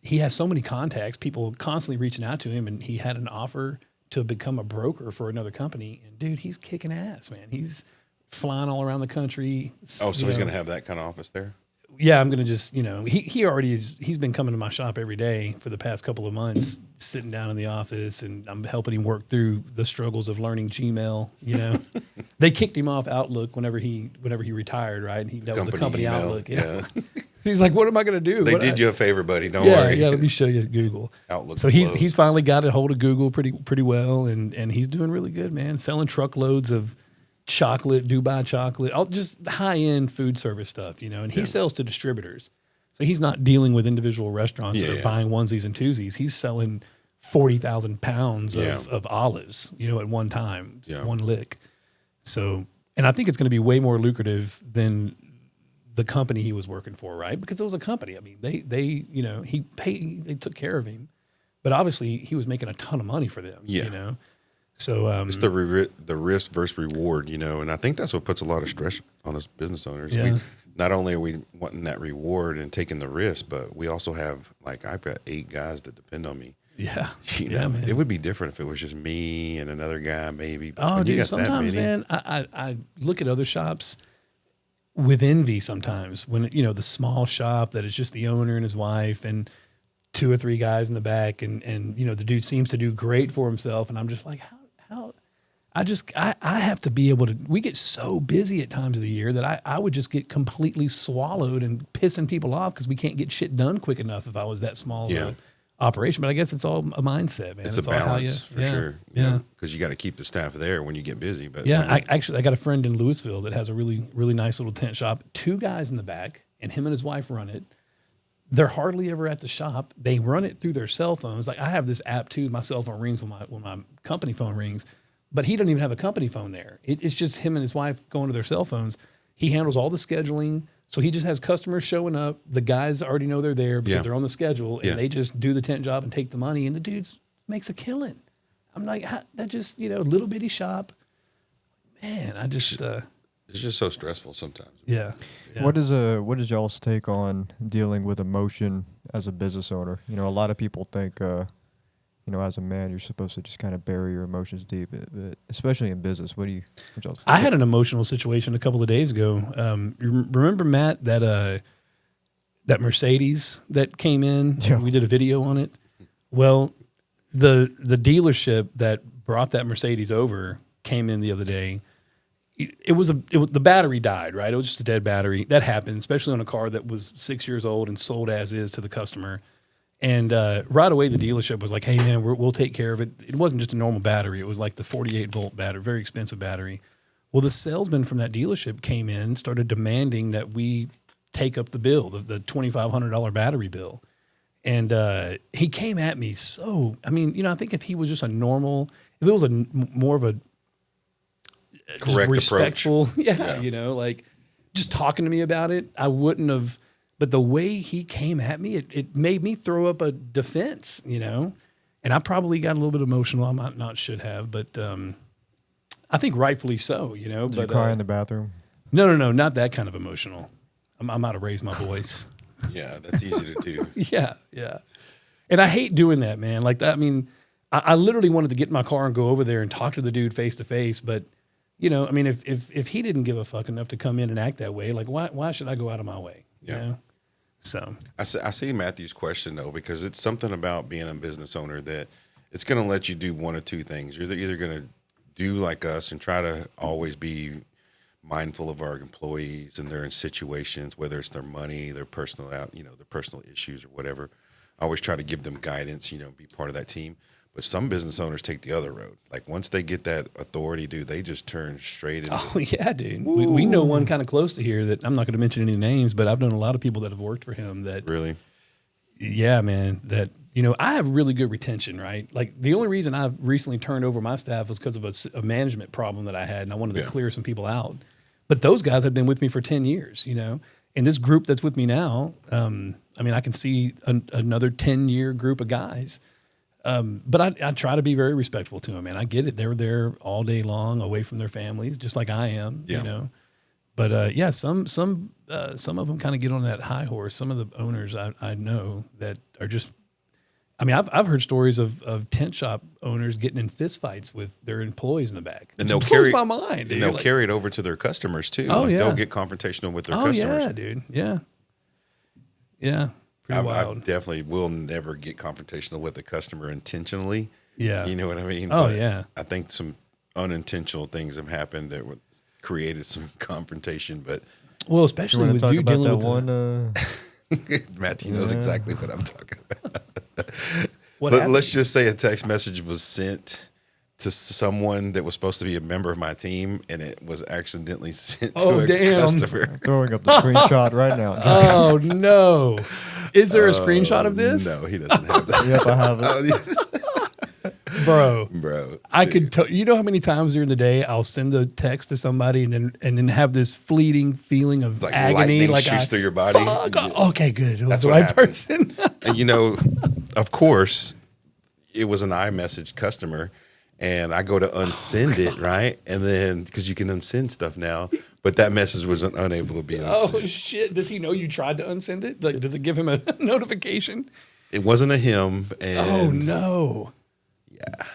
he has so many contacts, people constantly reaching out to him, and he had an offer to become a broker for another company. And dude, he's kicking ass, man. He's flying all around the country. Oh, so he's going to have that kind of office there? Yeah, I'm going to just, you know, he already is, he's been coming to my shop every day for the past couple of months, sitting down in the office, and I'm helping him work through the struggles of learning Gmail, you know. They kicked him off Outlook whenever he retired, right? And that was the company email. Outlook. Yeah. He's like, what am I going to do? They did you a favor, buddy. Don't worry. Yeah, let me show you Google. Outlook. So he's finally got a hold of Google pretty well, and he's doing really good, man. Selling truckloads of chocolate, Dubai chocolate, all just high-end food service stuff, you know. And he sells to distributors. So he's not dealing with individual restaurants that are buying onesies and twosies. He's selling 40,000 pounds of olives, you know, at one time, one lick. So, and I think it's going to be way more lucrative than the company he was working for, right? Because it was a company. I mean, they you know, they took care of him, but obviously he was making a ton of money for them, you know? So it's the risk versus reward, you know, and I think that's what puts a lot of stress on us business owners. Yeah. Not only are we wanting that reward and taking the risk, but we also have, like, I've got 8 guys that depend on me. Yeah. You know, man. It would be different if it was just me and another guy, maybe. But oh, dude, sometimes, man, I look at other shops with envy sometimes when, you know, the small shop that is just the owner and his wife and 2 or 3 guys in the back, and you know, the dude seems to do great for himself, and I'm just like, how I have to be able to, we get so busy at times of the year that I would just get completely swallowed and pissing people off because we can't get shit done quick enough if I was that small of an operation. But I guess it's all a mindset, man. It's a balance for sure. Yeah. Because you got to keep the staff there when you get busy. But yeah, I got a friend in Louisville that has a really, really nice little tent shop, 2 guys in the back, and him and his wife run it. They're hardly ever at the shop. They run it through their cell phones. Like, I have this app too. My cell phone rings when my company phone rings, but he doesn't even have a company phone there. It's just him and his wife going to their cell phones. He handles all the scheduling. So he just has customers showing up. The guys already know they're there because they're on the schedule, and they just do the tent job and take the money, and the dude makes a killing. I'm like, that just, you know, little bitty shop. Man, I just... it's just so stressful sometimes. Yeah. What is y'all's take on dealing with emotion as a business owner? You know, a lot of people think, you you know, as a man, you're supposed to just kind of bury your emotions deep, but especially in business. What y'all I had an emotional situation a couple of days ago. You remember, Matt, that Mercedes that came in? Yeah. We did a video on it. Well, the dealership that brought that Mercedes over came in the other day. It was the battery died, right? It was just a dead battery. That happened, especially on a car that was 6 years old and sold as is to the customer. And right away, the dealership was like, "Hey, man, we'll take care of it." It wasn't just a normal battery; it was like the 48-volt battery, very expensive battery. Well, the salesman from that dealership came in, started demanding that we take up the bill, the $2,500 battery bill, and he came at me. So, I mean, you know, I think if he was just if it was more of a correct respectful, approach, you know, like just talking to me about it, I wouldn't have. But the way he came at me, it made me throw up a defense, you know, and I probably got a little bit emotional. I might not should have, but I think rightfully so, you know. Did but you cry in the bathroom? No, not that kind of emotional. I might have raised my voice. Yeah, that's easy to do. Yeah. And I hate doing that, man. Like that. I mean, I literally wanted to get in my car and go over there and talk to the dude face to face, but. You know, I mean, if he didn't give a fuck enough to come in and act that way, like why should I go out of my way? Yeah. You know? So I see Matthew's question though, because it's something about being a business owner that it's going to let you do one of two things. You're either going to do like us and try to always be mindful of our employees and they're in situations, whether it's their money, their personal their personal issues or whatever. I always try to give them guidance, be part of that team. But some business owners take the other road. Like once they get that authority, dude, they just turn straight into. Oh yeah, dude. We know one kind of close to here that I'm not going to mention any names, but I've known a lot of people that have worked for him that really. Yeah, man. That I have really good retention, right? Like the only reason I've recently turned over my staff was because of a management problem that I had, and I wanted to clear some people out. But those guys have been with me for 10 years, and this group that's with me now. I mean, I can see another 10-year group of guys. But I try to be very respectful to them, man. I get it. They're there all day long away from their families, just like I am, But some of them kind of get on that high horse. Some of the owners I know that are just, I mean, I've heard stories of tent shop owners getting in fist fights with their employees in the back. And they'll carry my mind. And they'll carry it over to their customers too. Oh, yeah. They'll get confrontational with their customers. Yeah, dude. Yeah. I definitely will never get confrontational with a customer intentionally. Yeah. You know what I mean? Oh, but yeah. I think some unintentional things have happened that created some confrontation. But well, especially with you dealing with one. Matthew knows exactly what I'm talking about. Let's just say a text message was sent to someone that was supposed to be a member of my team, and it was accidentally sent to a customer. I'm throwing up the screenshot right now. Oh, no. Is there a screenshot of this? No, he doesn't have that. Yep, I have it. Bro. I could tell you know how many times during the day I'll send a text to somebody and then have this fleeting feeling of like agony, like shoots through your body. Okay, good. It was That's the what right happens. person. And of course, it was an iMessage customer. And I go to unsend it, right? And then, because you can unsend stuff now, but that message was unable to be unsent. Oh, shit. Does he know you tried to unsend it? Like, does it give him a notification? It wasn't a him. And oh, no. Yeah.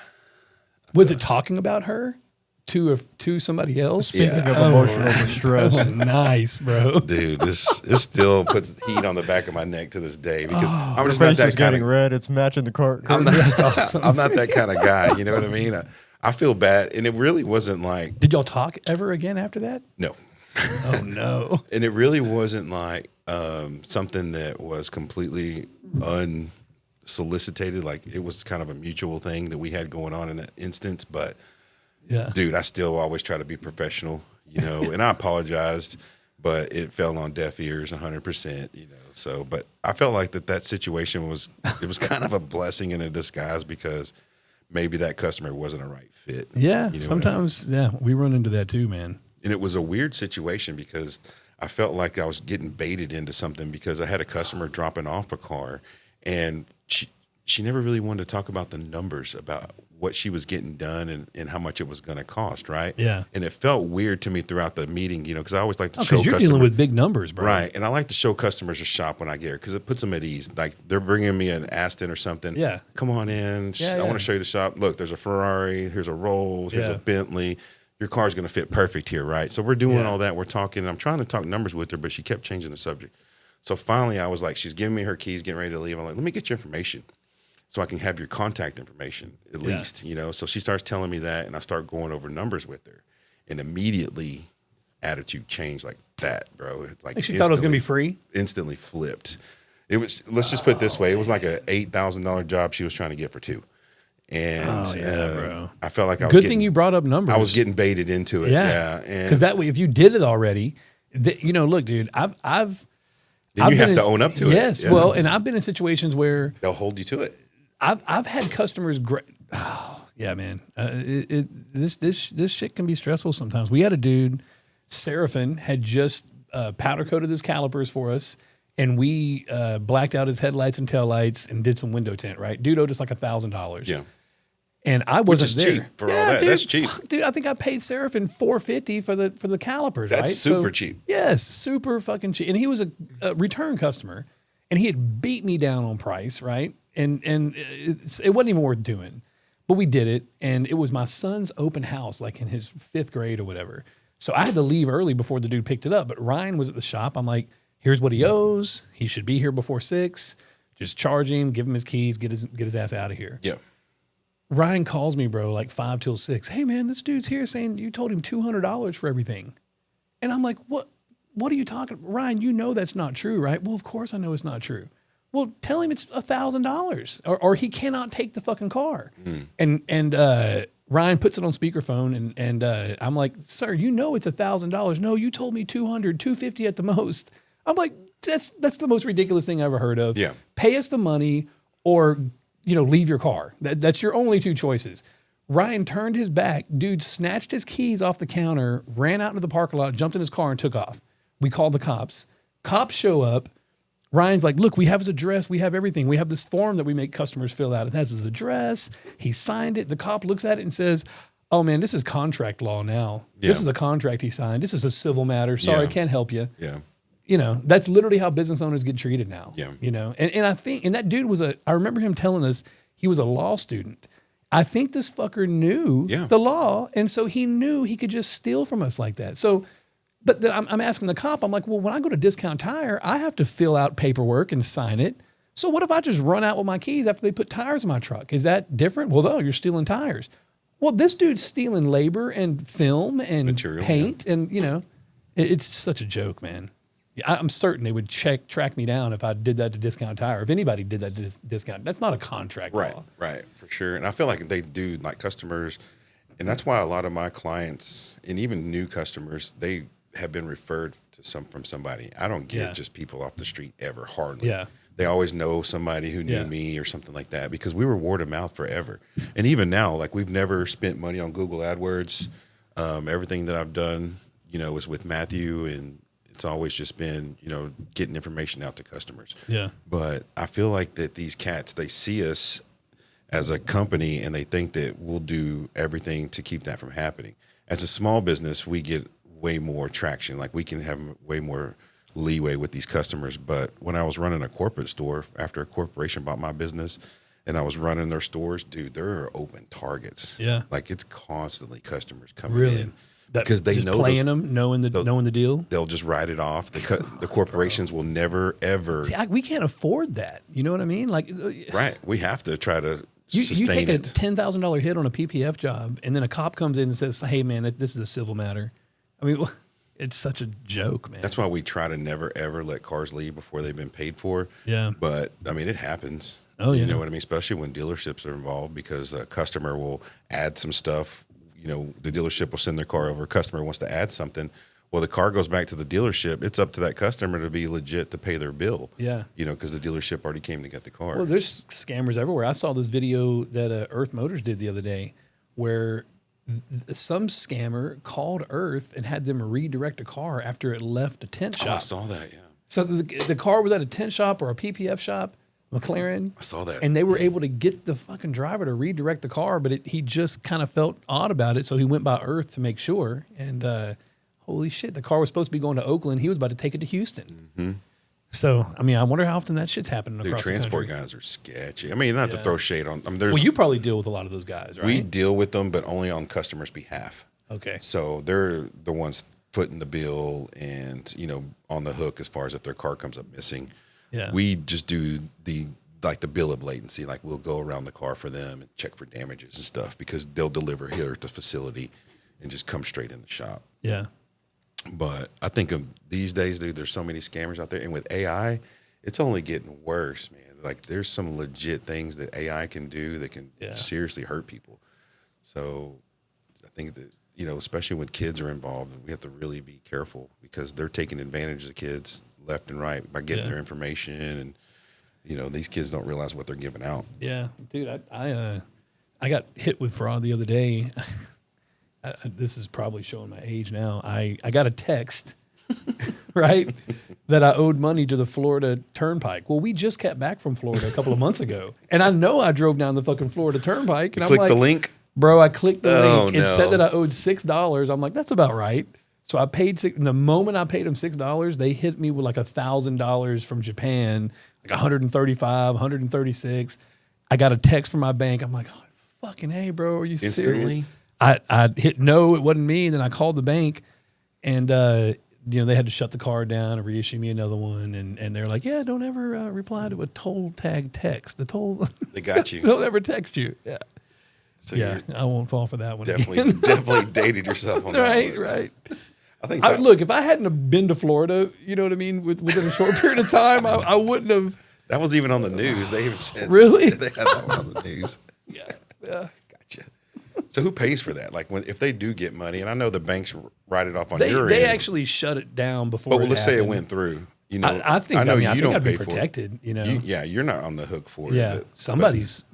Was it talking about her to somebody else? Speaking of emotional distress. Oh, nice, bro. Dude, this still puts heat on the back of my neck to this day because I'm just Your not face is that kind getting of. red. It's matching the cart. I'm not that kind of guy. You know what I mean? I feel bad, and it really wasn't like. Did y'all talk ever again after that? No. Oh no. And it really wasn't like something that was completely unsolicited. Like it was kind of a mutual thing that we had going on in that instance, but. Yeah, dude, I still always try to be professional, and I apologized, but it fell on deaf ears 100%, So, but I felt like that situation was kind of a blessing in a disguise because maybe that customer wasn't a right fit. Yeah, sometimes, we run into that too, man. And it was a weird situation because I felt like I was getting baited into something because I had a customer dropping off a car and she never really wanted to talk about the numbers about what she was getting done and how much it was going to cost, right? Yeah. And it felt weird to me throughout the meeting, you know, because I always like to show because you're customers. dealing with big numbers, bro. Right. And I like to show customers a shop when I get here because it puts them at ease. Like they're bringing me an Aston or something. Yeah. Come on in. Yeah, I want to show you the shop. Look, there's a Ferrari. Here's a Rolls. Here's a Bentley. Your car's going to fit perfect here, right? So we're doing all that. We're talking. I'm trying to talk numbers with her, but she kept changing the subject. So finally, I was like, she's giving me her keys, getting ready to leave. I'm like, let me get your information so I can have your contact information at least, you know? So she starts telling me that, and I start going over numbers with her. And immediately, attitude changed like that, bro. It's like she thought it was going to be free? Instantly flipped. It was, let's just put it this way. It was like a $8,000 job she was trying to get for $2,000. And bro. I felt like I was Good thing you brought up numbers. I was getting baited into it. Yeah. Because that way, if you did it already, you know, look, dude, I've then you have to own up to it. Yes. Yeah. Well, and I've been in situations where they'll hold you to it. I've had customers. Yeah, man. This shit can be stressful sometimes. We had a dude, Seraphin, had just powder coated his calipers for us, and we blacked out his headlights and taillights and did some window tint. Right, dude owed us like $1,000. Yeah. And I wasn't there. Cheap for all that. Dude, that's cheap. Dude, I think I paid Seraphin $450 for the calipers. That's right? super cheap. Yes, super fucking cheap. And he was a return customer, and he had beat me down on price, right? And it wasn't even worth doing, but we did it, and it was my son's open house, like in his 5th grade or whatever. So I had to leave early before the dude picked it up. But Ryan was at the shop. I'm like, here's what he owes. He should be here before 6. Just charge him, give him his keys, get his ass out of here. Yeah. Ryan calls me, bro, like 5 till 6. Hey, man, this dude's here saying you told him $200 for everything. And I'm like, what are you talking about? Ryan, you know that's not true, right? Well, of course I know it's not true. Well, tell him it's $1,000 or he cannot take the fucking car. And Ryan puts it on speakerphone and I'm like, sir, you know it's $1,000. No, you told me $200, $250 at the most. I'm like, that's the most ridiculous thing I ever heard of. Yeah. Pay us the money or, you know, leave your car. That's your only 2 choices. Ryan turned his back. Dude snatched his keys off the counter, ran out into the parking lot, jumped in his car and took off. We called the cops. Cops show up. Ryan's like, look, we have his address. We have everything. We have this form that we make customers fill out. It has his address. He signed it. The cop looks at it and says, oh, man, this is contract law now. Yeah. This is a contract he signed. This is a civil matter. Sorry, can't help you. Yeah. You know, that's literally how business owners get treated now. Yeah. You know, and I think, and that dude I remember him telling us he was a law student. I think this fucker knew the law. And so he knew he could just steal from us like that. So, but then I'm asking the cop, I'm like, well, when I go to Discount Tire, I have to fill out paperwork and sign it. So what if I just run out with my keys after they put tires in my truck? Is that different? Well, no, you're stealing tires. Well, this dude's stealing labor and film and material, paint. And, you know, it's such a joke, man. I'm certain they would track me down if I did that to Discount Tire. If anybody did that to Discount, that's not a contract law. Right, for sure. And I feel like they do, like customers, and that's why a lot of my clients and even new customers, they have been referred to from somebody. I don't get just people off the street ever, hardly. Yeah. They always know somebody who knew me or something like that because we were word of mouth forever. And even now, like we've never spent money on Google AdWords. Everything that I've done, you know, was with Matthew, and it's always just been, you know, getting information out to customers. Yeah. But I feel like that these cats, they see us as a company and they think that we'll do everything to keep that from happening. As a small business, we get way more traction. Like we can have way more leeway with these customers. But when I was running a corporate store, after a corporation bought my business and I was running their stores, dude, they're open targets. Yeah. Like it's constantly customers coming in. Because they know playing them, knowing the deal. They'll just write it off. The corporations will never ever. See, we can't afford that. You know what I mean? Like, right? We have to try to you sustain take a $10,000 hit on a PPF job, and then a cop comes in and says, "Hey, man, this is a civil matter." I mean, it's such a joke, man. That's why we try to never ever let cars leave before they've been paid for. Yeah. But I mean, it happens. Oh yeah. You know what I mean? Especially when dealerships are involved, because a customer will add some stuff. You know, the dealership will send their car over. A customer wants to add something. Well, the car goes back to the dealership. It's up to that customer to be legit to pay their bill. Yeah. You know, because the dealership already came to get the car. Well, there's scammers everywhere. I saw this video that Earth Motors did the other day where some scammer called Earth and had them redirect a car after it left a tent shop. Oh, I saw that, yeah. So the car was at a tent shop or a PPF shop. McLaren. I saw that. And they were able to get the fucking driver to redirect the car, but he just kind of felt odd about it. So he went by Earth to make sure. And holy shit, the car was supposed to be going to Oakland. He was about to take it to Houston. Mm-hmm. So, I mean, I wonder how often that shit's happening across the country. Transport guys are sketchy. I mean, not to throw shade on. I mean, Well, you probably deal with a lot of those guys, right? We deal with them, but only on customers' behalf. Okay. So they're the ones footing the bill and, you know, on the hook as far as if their car comes up missing. Yeah. We just do the bill of latency. Like we'll go around the car for them and check for damages and stuff because they'll deliver here at the facility and just come straight in the shop. Yeah. But I think of these days, dude, there's so many scammers out there. And with AI, it's only getting worse, man. Like there's some legit things that AI can do that can seriously hurt people. So I think that, you know, especially when kids are involved, we have to really be careful because they're taking advantage of the kids left and right by getting their information. And, you know, these kids don't realize what they're giving out. Yeah. Dude, I got hit with fraud the other day. This is probably showing my age now. I got a text, right, that I owed money to the Florida Turnpike. Well, we just got back from Florida a couple of months ago, and I know I drove down the fucking Florida Turnpike. And I'm like, the link? Bro, I clicked the link. No. It said that I owed $6. I'm like, that's about right. So I paid the moment I paid them $6, they hit me with like $1,000 from Japan, like 135, 136. I got a text from my bank. I'm like, oh, fucking hey, bro, are you serious? I hit no, it wasn't me. And then I called the bank, and you know, they had to shut the card down and reissue me another one. And they're like, yeah, don't ever reply to a toll tag text. The toll They got you. They'll never text you. Yeah. So yeah, I won't fall for that one. Definitely dated yourself on that one. Right. I think look, if I hadn't have been to Florida, you know what I mean, within a short period of time, I wouldn't have. That was even on the news. They even said really they had that one on the news. Yeah. Gotcha. So who pays for that? Like if they do get money, and I know the banks write it off on They your end. actually shut it down before. But let's say it went through. You know, I think you don't pay I'd be protected. For it. You know, you're not on the hook for it. Yeah, somebody's.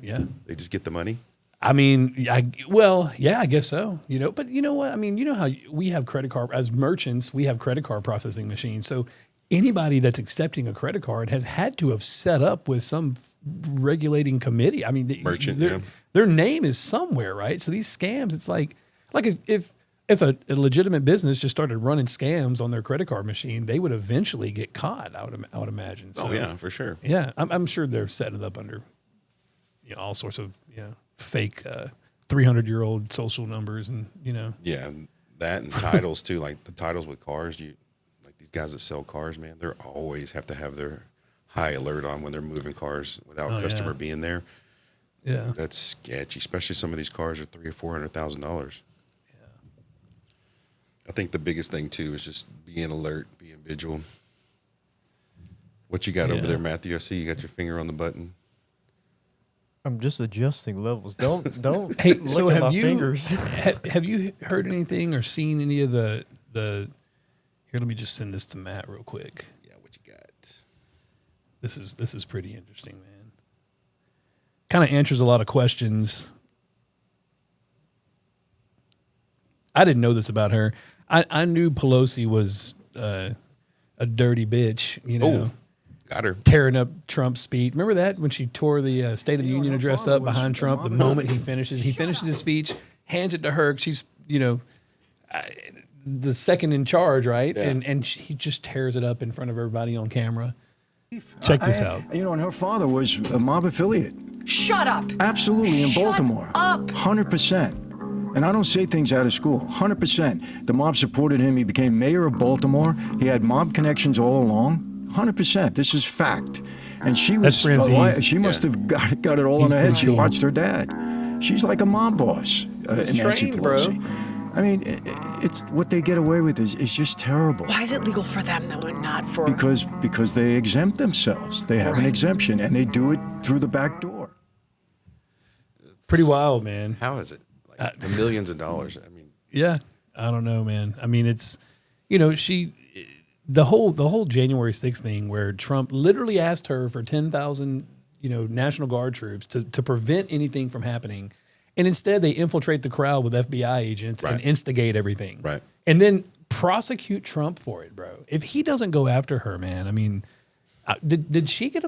Yeah, they just get the money. I mean, I guess so. You know, but you know what? I mean, you know how we have credit card as merchants, we have credit card processing machines. So anybody that's accepting a credit card has had to have set up with some regulating committee. I mean, merchant, their name is somewhere, right? So these scams, it's like if a legitimate business just started running scams on their credit card machine, they would eventually get caught. I would imagine. So, oh yeah, for sure. Yeah, I'm sure they're setting it up under all sorts of fake 300-year-old social numbers and Yeah, that and titles too. Like the titles with cars, like these guys that sell cars, man, they're always have to have their high alert on when they're moving cars without customer being there. Yeah, that's sketchy. Especially some of these cars are $300,000 or $400,000. I think the biggest thing too is just being alert, being vigilant. What you got over there, Matthew? I see you got your finger on the button. I'm just adjusting levels. Don't Hey, look so at have my you fingers. have you heard anything or seen any of the here? Let me just send this to Matt real quick. Yeah, what you got? This is pretty interesting, man. Kind of answers a lot of questions. I didn't know this about her. I knew Pelosi was a dirty bitch, you know. Oh, got her. Tearing up Trump's speech. Remember that when she tore the State of the Union address up behind Trump? The moment he finishes his speech, hands it to her. She's, the second in charge, right? Yeah. And he just tears it up in front of everybody on camera. Check this out. And her father was a mob affiliate. Shut up. Absolutely, in Baltimore. Up. 100%. And I don't say things out of school. 100%. The mob supported him. He became mayor of Baltimore. He had mob connections all along. 100%. This is fact. And she was. She must have got it all in her head. She watched her dad. She's like a mob boss. Nancy Pelosi. I mean, it's what they get away with is just terrible. Why is it legal for them though and not for? Because they exempt themselves. They have an exemption, and they do it through the back door. Pretty wild, man. How is it? Like the millions of dollars. I mean, yeah, I don't know, man. I mean, it's, the whole January 6th thing where Trump literally asked her for 10,000, National Guard troops to prevent anything from happening. And instead they infiltrate the crowd with FBI agents and instigate everything. Right. And then prosecute Trump for it, bro. If he doesn't go after her, man, I mean, did she get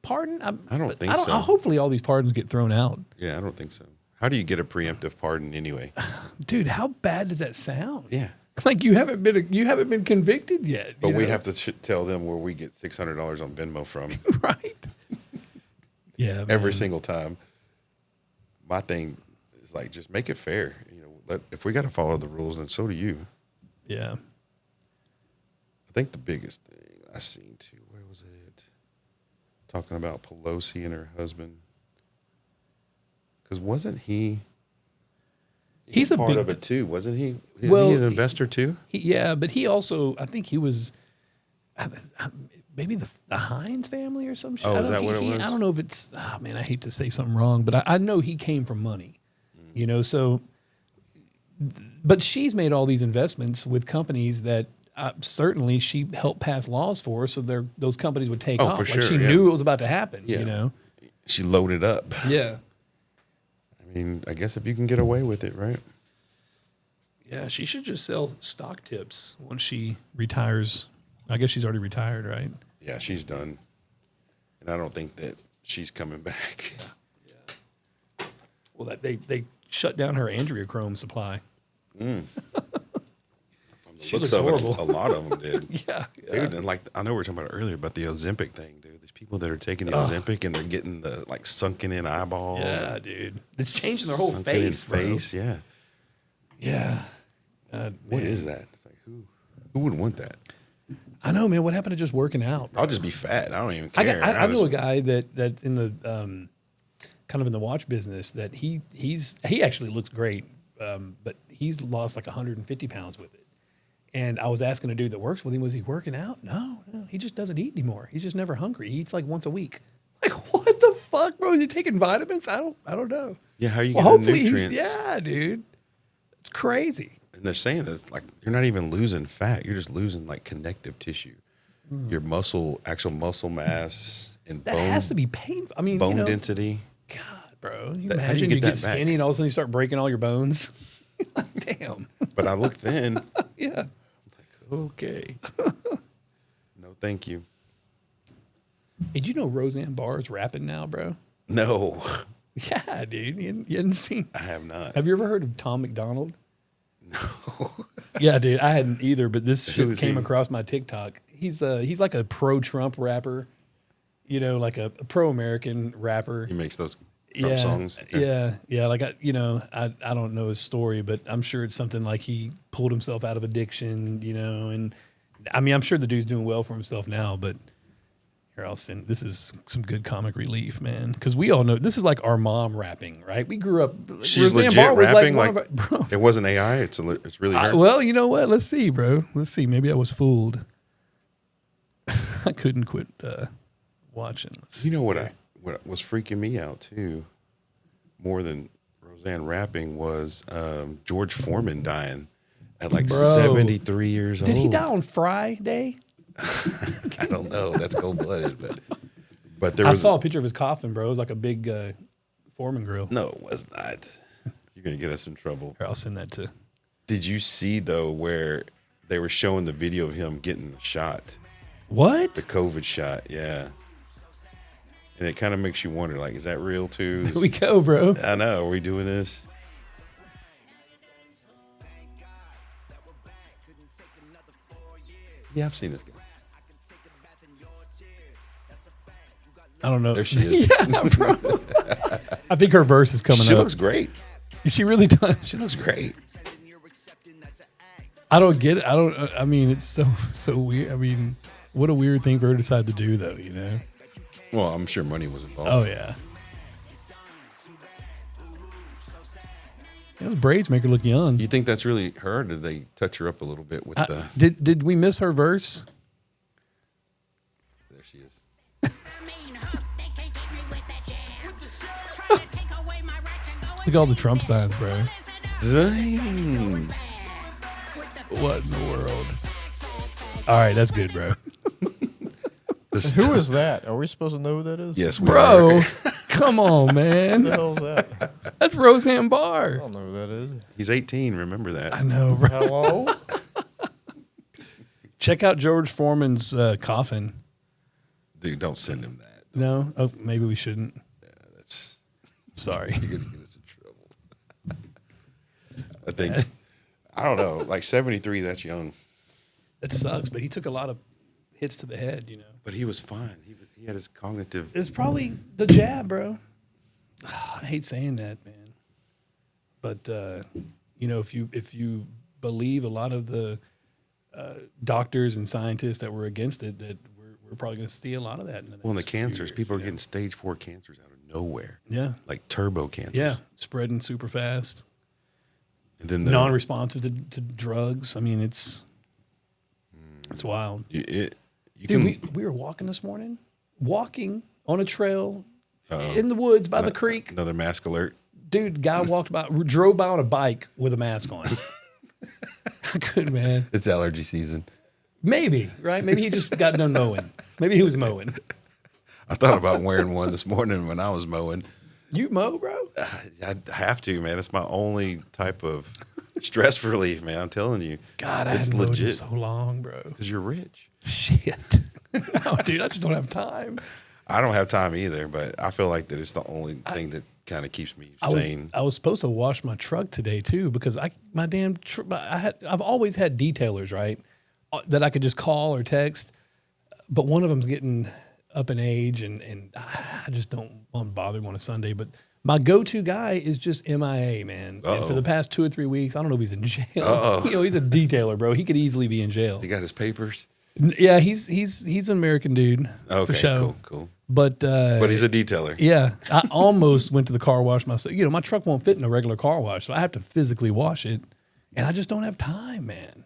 pardon? I don't think so. Hopefully all these pardons get thrown out. Yeah, I don't think so. How do you get a preemptive pardon anyway? Dude, how bad does that sound? Yeah. Like you haven't been convicted yet. But you we know? have to tell them where we get $600 on Venmo from. Right. Yeah. Every man. single time. My thing is like, just make it fair. You know, if we got to follow the rules, then so do you. Yeah. I think the biggest thing I seen too, where was it? Talking about Pelosi and her husband. Because wasn't he? He's a part big of it too, wasn't he? Well, He an investor too. Yeah, but he also, I think he was maybe the Hines family or some shit. Oh, is that what it was? I don't know if it's. Oh man, I hate to say something wrong, but I know he came from money. You know, so. But she's made all these investments with companies that certainly she helped pass laws for, so those companies would take off. For Like sure. she knew it was about to happen. Yeah. You know, she loaded up. Yeah. I mean, I guess if you can get away with it, right? Yeah, she should just sell stock tips once she retires. I guess she's already retired, right? Yeah, she's done. And I don't think that she's coming back. Yeah. Well, that they shut down her andreochrome supply. Mm. She Looks looks of it, horrible. a lot of them did. Yeah. Dude, and like, I know we were talking about it earlier about the Ozempic thing, dude. There's people that are taking the Ozempic and they're getting the like sunken in eyeballs. Yeah, dude. It's changing their whole Sunken in face, bro. face, yeah. Yeah. What is that? It's like, who would want that? I know, man. What happened to just working out? I'll just be fat. I don't even care. I know a guy that in the kind of in the watch business that he actually looks great, but he's lost like 150 pounds with it. And I was asking a dude that works with him, was he working out? No, he just doesn't eat anymore. He's just never hungry. He eats like once a week. Like, what the fuck, bro? Is he taking vitamins? I don't know. Yeah, how you Well, get the hopefully nutrients? yeah, dude. It's crazy. And they're saying that it's like you're not even losing fat; you're just losing like connective tissue, your actual muscle mass, and That bone. has to be painful. I mean, bone density. density. Bro, you How do imagine you you get get that back? skinny and all of a sudden you start breaking all your bones. Damn. But I look thin. Yeah. Okay. No, thank you. Did you know Roseanne Barr is rapping now, bro? No, Yeah, dude. You hadn't seen. I have not. Have you ever heard of Tom McDonald? No. Yeah, dude. I hadn't either, but this Who shit is came he? across my TikTok. He's like a pro-Trump rapper, you know, like a pro-American rapper. He makes those Trump songs. Okay. Yeah. Like I don't know his story, but I'm sure it's something like he pulled himself out of addiction, you know, and I mean I'm sure the dude's doing well for himself now, but here I'll send. This is some good comic relief, man, because we all know this is like our mom rapping, right? We grew up. She's Roseanne legit Barr was rapping. one Like, of bro. it wasn't AI. It's really her. Well, you know what? Let's see, bro. Let's see. Maybe I was fooled. I couldn't quit watching. You know what was freaking me out too, more than Roseanne rapping was George Foreman dying at like Bro. 73 years old. Did he die on Friday? I don't know. That's cold blooded, but there I was saw a picture of his coffin, bro. It was like a big Foreman grill. no, it was not. You're gonna get us in trouble. Here, I'll send that to. Did you see though where they were showing the video of him getting the shot? What? The COVID shot, yeah. And it kind of makes you wonder, like, is that real too? There we go, bro. I know. Are we doing this? Yeah, I've seen this guy. I don't know. There she is. Yeah, bro. I think her verse is coming up. She looks great. She really does. She looks great. I don't get it. I mean, it's so weird. I mean, what a weird thing for her to decide to do, though, you know? Well, I'm sure money was involved. Oh, yeah. Those braids make her look young. You think that's really her? Or did they touch her up a little bit with the... Did we miss her verse? There she is. Look at all the Trump signs, bro. Zing. What in the world? All right, that's good, bro. Who is that? Are we supposed to know who that is? Yes, we Bro, are. come on, man. What the hell is that? That's Roseanne Barr. I don't know who that is. He's 18. Remember that. I know, bro. Hello? Check out George Foreman's coffin. Dude, don't send him that. No? Oh, maybe we shouldn't. Yeah, that's sorry. You're gonna get us in trouble. I think I don't know, like 73. That's young. That sucks, but he took a lot of hits to the head, you know. But he was fine. He had his cognitive. It's probably the jab, bro. I hate saying that, man. But you know, if you believe a lot of the doctors and scientists that were against it, that we're probably going to see a lot of that. In the next Well, the few cancers, years, people are you know? getting stage 4 cancers out of nowhere. Yeah. Like turbo cancers. Yeah, spreading super fast. And then non-responsive to drugs. I mean, it's wild. You Dude, we were walking this morning, walking on a trail in the woods by the creek. Another mask alert. Dude, guy drove by on a bike with a mask on. Good, man. It's allergy season. Maybe, right? Maybe he just got done mowing. Maybe he was mowing. I thought about wearing one this morning when I was mowing. You mow, bro? I have to, man. It's my only type of stress relief, man. I'm telling you. God, I it's haven't mowed in legit. so long, bro. Because you're rich. Shit. No, dude, I just don't have time. I don't have time either, but I feel like that it's the only thing that kind of keeps me sane. I was supposed to wash my truck today too because I've always had detailers, right, that I could just call or text, but one of them's getting up in age and I just don't want to bother him on a Sunday. But my go-to guy is just MIA, man. And for the past 2 or 3 weeks, I don't know if he's in jail. You know, he's a detailer, bro. He could easily be in jail. He got his papers. Yeah, he's an American dude. Okay, for sure. cool. But he's a detailer. Yeah, I almost went to the car wash myself. You know, my truck won't fit in a regular car wash, so I have to physically wash it, and I just don't have time, man.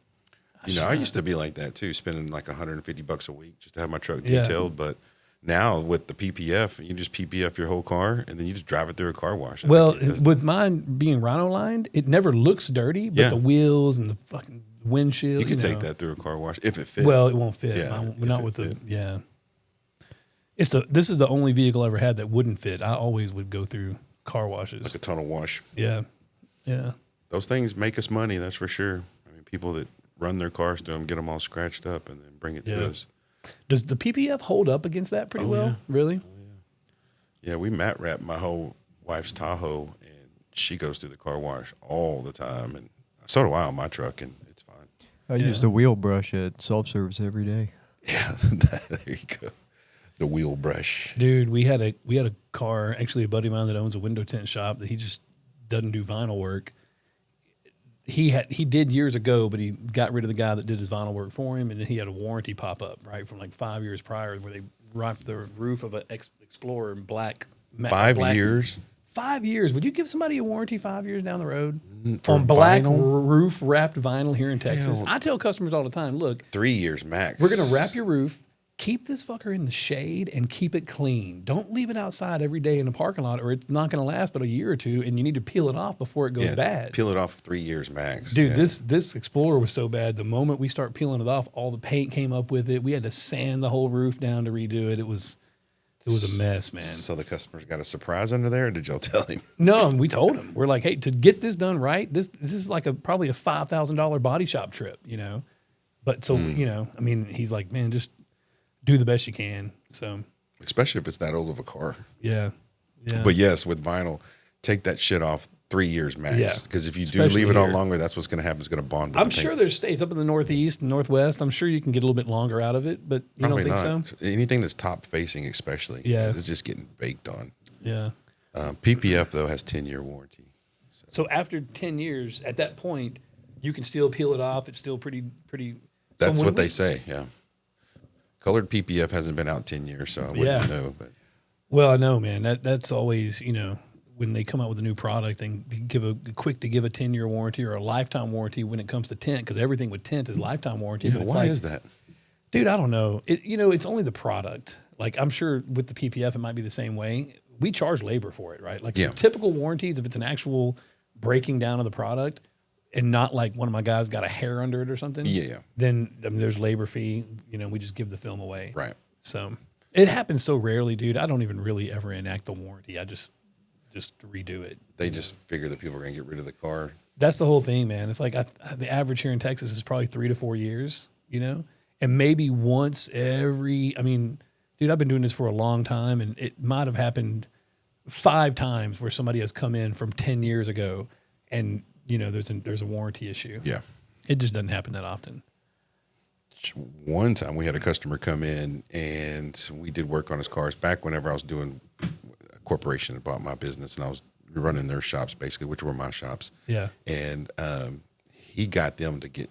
I used to be like that too, spending like $150 a week just to have my truck detailed. But now with the PPF, you just PPF your whole car, and then you just drive it through a car wash. Well, with mine being Rhino lined, it never looks dirty, but the wheels and the fucking windshield. You can take that through a car wash if it fits. Well, it won't fit. Yeah, Not with the This is the only vehicle I ever had that wouldn't fit. I always would go through car washes. Like a tunnel wash. Yeah. Those things make us money, that's for sure. I mean, people that run their cars through them, get them all scratched up, and then bring it to us. Does the PPF hold up against that pretty well? Yeah. Really? Yeah, we mat wrap my whole wife's Tahoe, and she goes through the car wash all the time, and so do I on my truck, and it's fine. I use the wheel brush at self-service every day. Yeah, there you go. The wheel brush. Dude, we had a car, actually a buddy of mine that owns a window tint shop that he just doesn't do vinyl work. He did years ago, but he got rid of the guy that did his vinyl work for him, and then he had a warranty pop up, right, from like 5 years prior where they wrapped the roof of an Explorer in black. 5 years? 5 years. Would you give somebody a warranty 5 years down the road? For on black vinyl? roof wrapped vinyl here in Texas? Hell. I tell customers all the time, look, 3 years max. we're going to wrap your roof, keep this fucker in the shade, and keep it clean. Don't leave it outside every day in the parking lot, or it's not going to last but a year or two, and you need to peel it off before it goes bad. Peel it off 3 years max. Dude, this Explorer was so bad. The moment we start peeling it off, all the paint came up with it. We had to sand the whole roof down to redo it. It was a mess, man. So the customers got a surprise under there, or did y'all tell him? No, and we told him. We're like, hey, to get this done right, this is like probably a $5,000 body shop trip, you know? But so, you know, I mean, he's like, man, just do the best you can. So, especially if it's that old of a car. Yeah. But yes, with vinyl, take that shit off 3 years max. Yeah. Because if you Especially do leave it on here. longer, that's what's going to happen. It's going to bond with I'm the sure paint. there's states up in the Northeast and Northwest. I'm sure you can get a little bit longer out of it, but you Probably don't think not. so? Anything that's top facing, especially. Yeah. It's just getting baked on. Yeah. PPF, though, has 10-year warranty. So after 10 years, at that point, you can still peel it off. It's still pretty. That's so what they say, yeah. Colored PPF hasn't been out 10 years, so I wouldn't know. But Well, I know, man. That's always, you know, when they come out with a new product and give a 10-year warranty or a lifetime warranty when it comes to tint, because everything with tint is lifetime warranty. Yeah, but it's why like, is that? Dude, I don't know. It's only the product. Like, I'm sure with the PPF, it might be the same way. We charge labor for it, right? Like typical warranties, if it's an actual breaking down of the product and not like one of my guys got a hair under it or something, then I mean, there's labor fee. You know, we just give the film away. Right. So it happens so rarely, dude. I don't even really ever enact the warranty. I just redo it. They just figure that people are going to get rid of the car. That's the whole thing, man. It's like the average here in Texas is probably 3 to 4 years, you know? And maybe once every, I mean, dude, dude, I've been doing this for a long time, and it might have happened 5 times where somebody has come in from 10 years ago, and there's a warranty issue. Yeah, it just doesn't happen that often. One time we had a customer come in and we did work on his cars back whenever I was doing a corporation that bought my business, and I was running their shops basically, which were my shops. Yeah. And he got them to get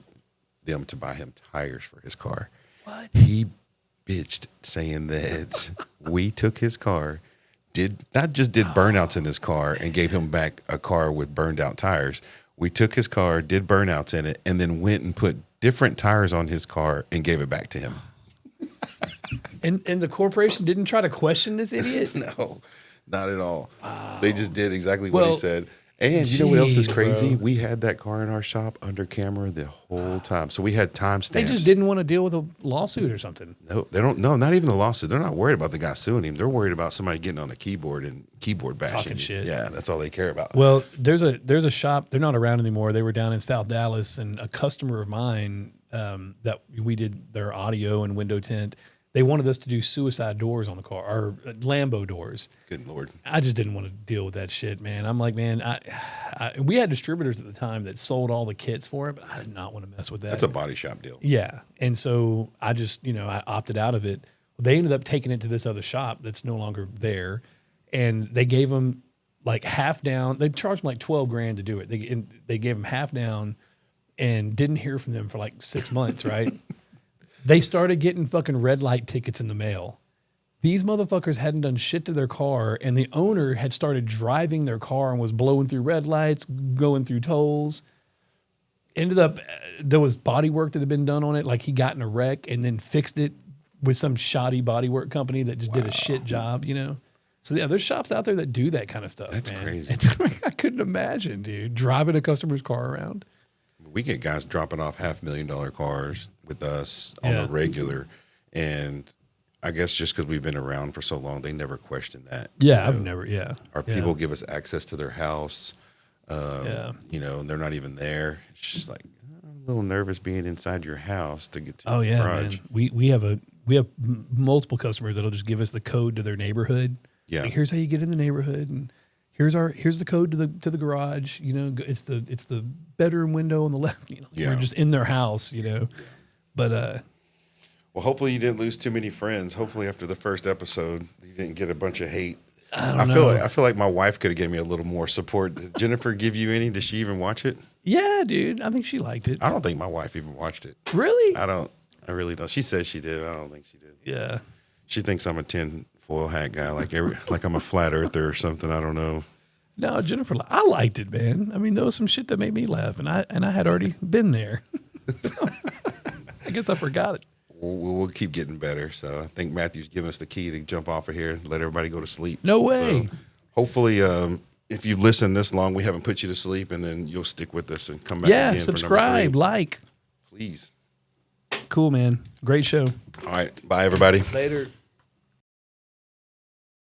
them to buy him tires for his car. What? He bitched saying that we took his car, not just did burnouts in his car and gave him back a car with burned out tires. We took his car, did burnouts in it, and then went and put different tires on his car and gave it back to him. And the corporation didn't try to question this idiot? No, not at all. Wow. They just did exactly what he said. And you know what else is crazy? Bro. We had that car in our shop under camera the whole time. So we had timestamps. They just didn't want to deal with a lawsuit or something. No, they don't. No, not even a lawsuit. They're not worried about the guy suing him. They're worried about somebody getting on a keyboard and keyboard bashing. Talking shit. Yeah, that's all they care about. Well, there's a shop. They're not around anymore. They were down in South Dallas, and a customer of mine that we did their audio and window tint. They wanted us to do suicide doors on the car, or Lambo doors. Good Lord. I just didn't want to deal with that shit, man. I'm like, man, we had distributors at the time that sold all the kits for it, but I did not want to mess with that. That's a body shop deal. Yeah. And so I just, I opted out of it. They ended up taking it to this other shop that's no longer there. And they gave them like half down. They charged them like $12,000 to do it. They gave them half down and didn't hear from them for like 6 months, right? They started getting fucking red light tickets in the mail. These motherfuckers hadn't done shit to their car, and the owner had started driving their car and was blowing through red lights, going through tolls. Ended up, there was body work that had been done on it. Like he got in a wreck and then fixed it with some shoddy bodywork company that just did a shit job, So yeah, there's shops out there that do that kind of stuff. That's man. crazy. I couldn't imagine, dude, driving a customer's car around. We get guys dropping off $500,000 cars with us on the regular, and I guess just because we've been around for so long, they never question that. Yeah, I've never. Yeah, our people give us access to their house. And they're not even there. It's just like I'm a little nervous being inside your house to get to. Oh your yeah, garage. man. We have multiple customers that'll just give us the code to their neighborhood. Yeah, like, here's how you get in the neighborhood, and here's the code to the garage. It's the bedroom window on the left. We're just in their house. But well, hopefully you didn't lose too many friends. Hopefully after the first episode, you didn't get a bunch of hate. I feel like my wife could have given me a little more support. Did Jennifer give you any? Did she even watch it? Yeah, dude. I think she liked it. I don't think my wife even watched it. Really? I really don't. She says she did. I don't think she did. Yeah. She thinks I'm a tinfoil hat guy, like I'm a flat earther or something. I don't know. No, Jennifer, I liked it, man. I mean, there was some shit that made me laugh, and I had already been there. So, I guess I forgot it. We'll keep getting better. So I think Matthew's giving us the key to jump off of here and let everybody go to sleep. No way. So hopefully, if you've listened this long, we haven't put you to sleep, and then you'll stick with us and come back again. Subscribe, for number 3. like. Please. Cool, man. Great show. All right. Bye, everybody. Later.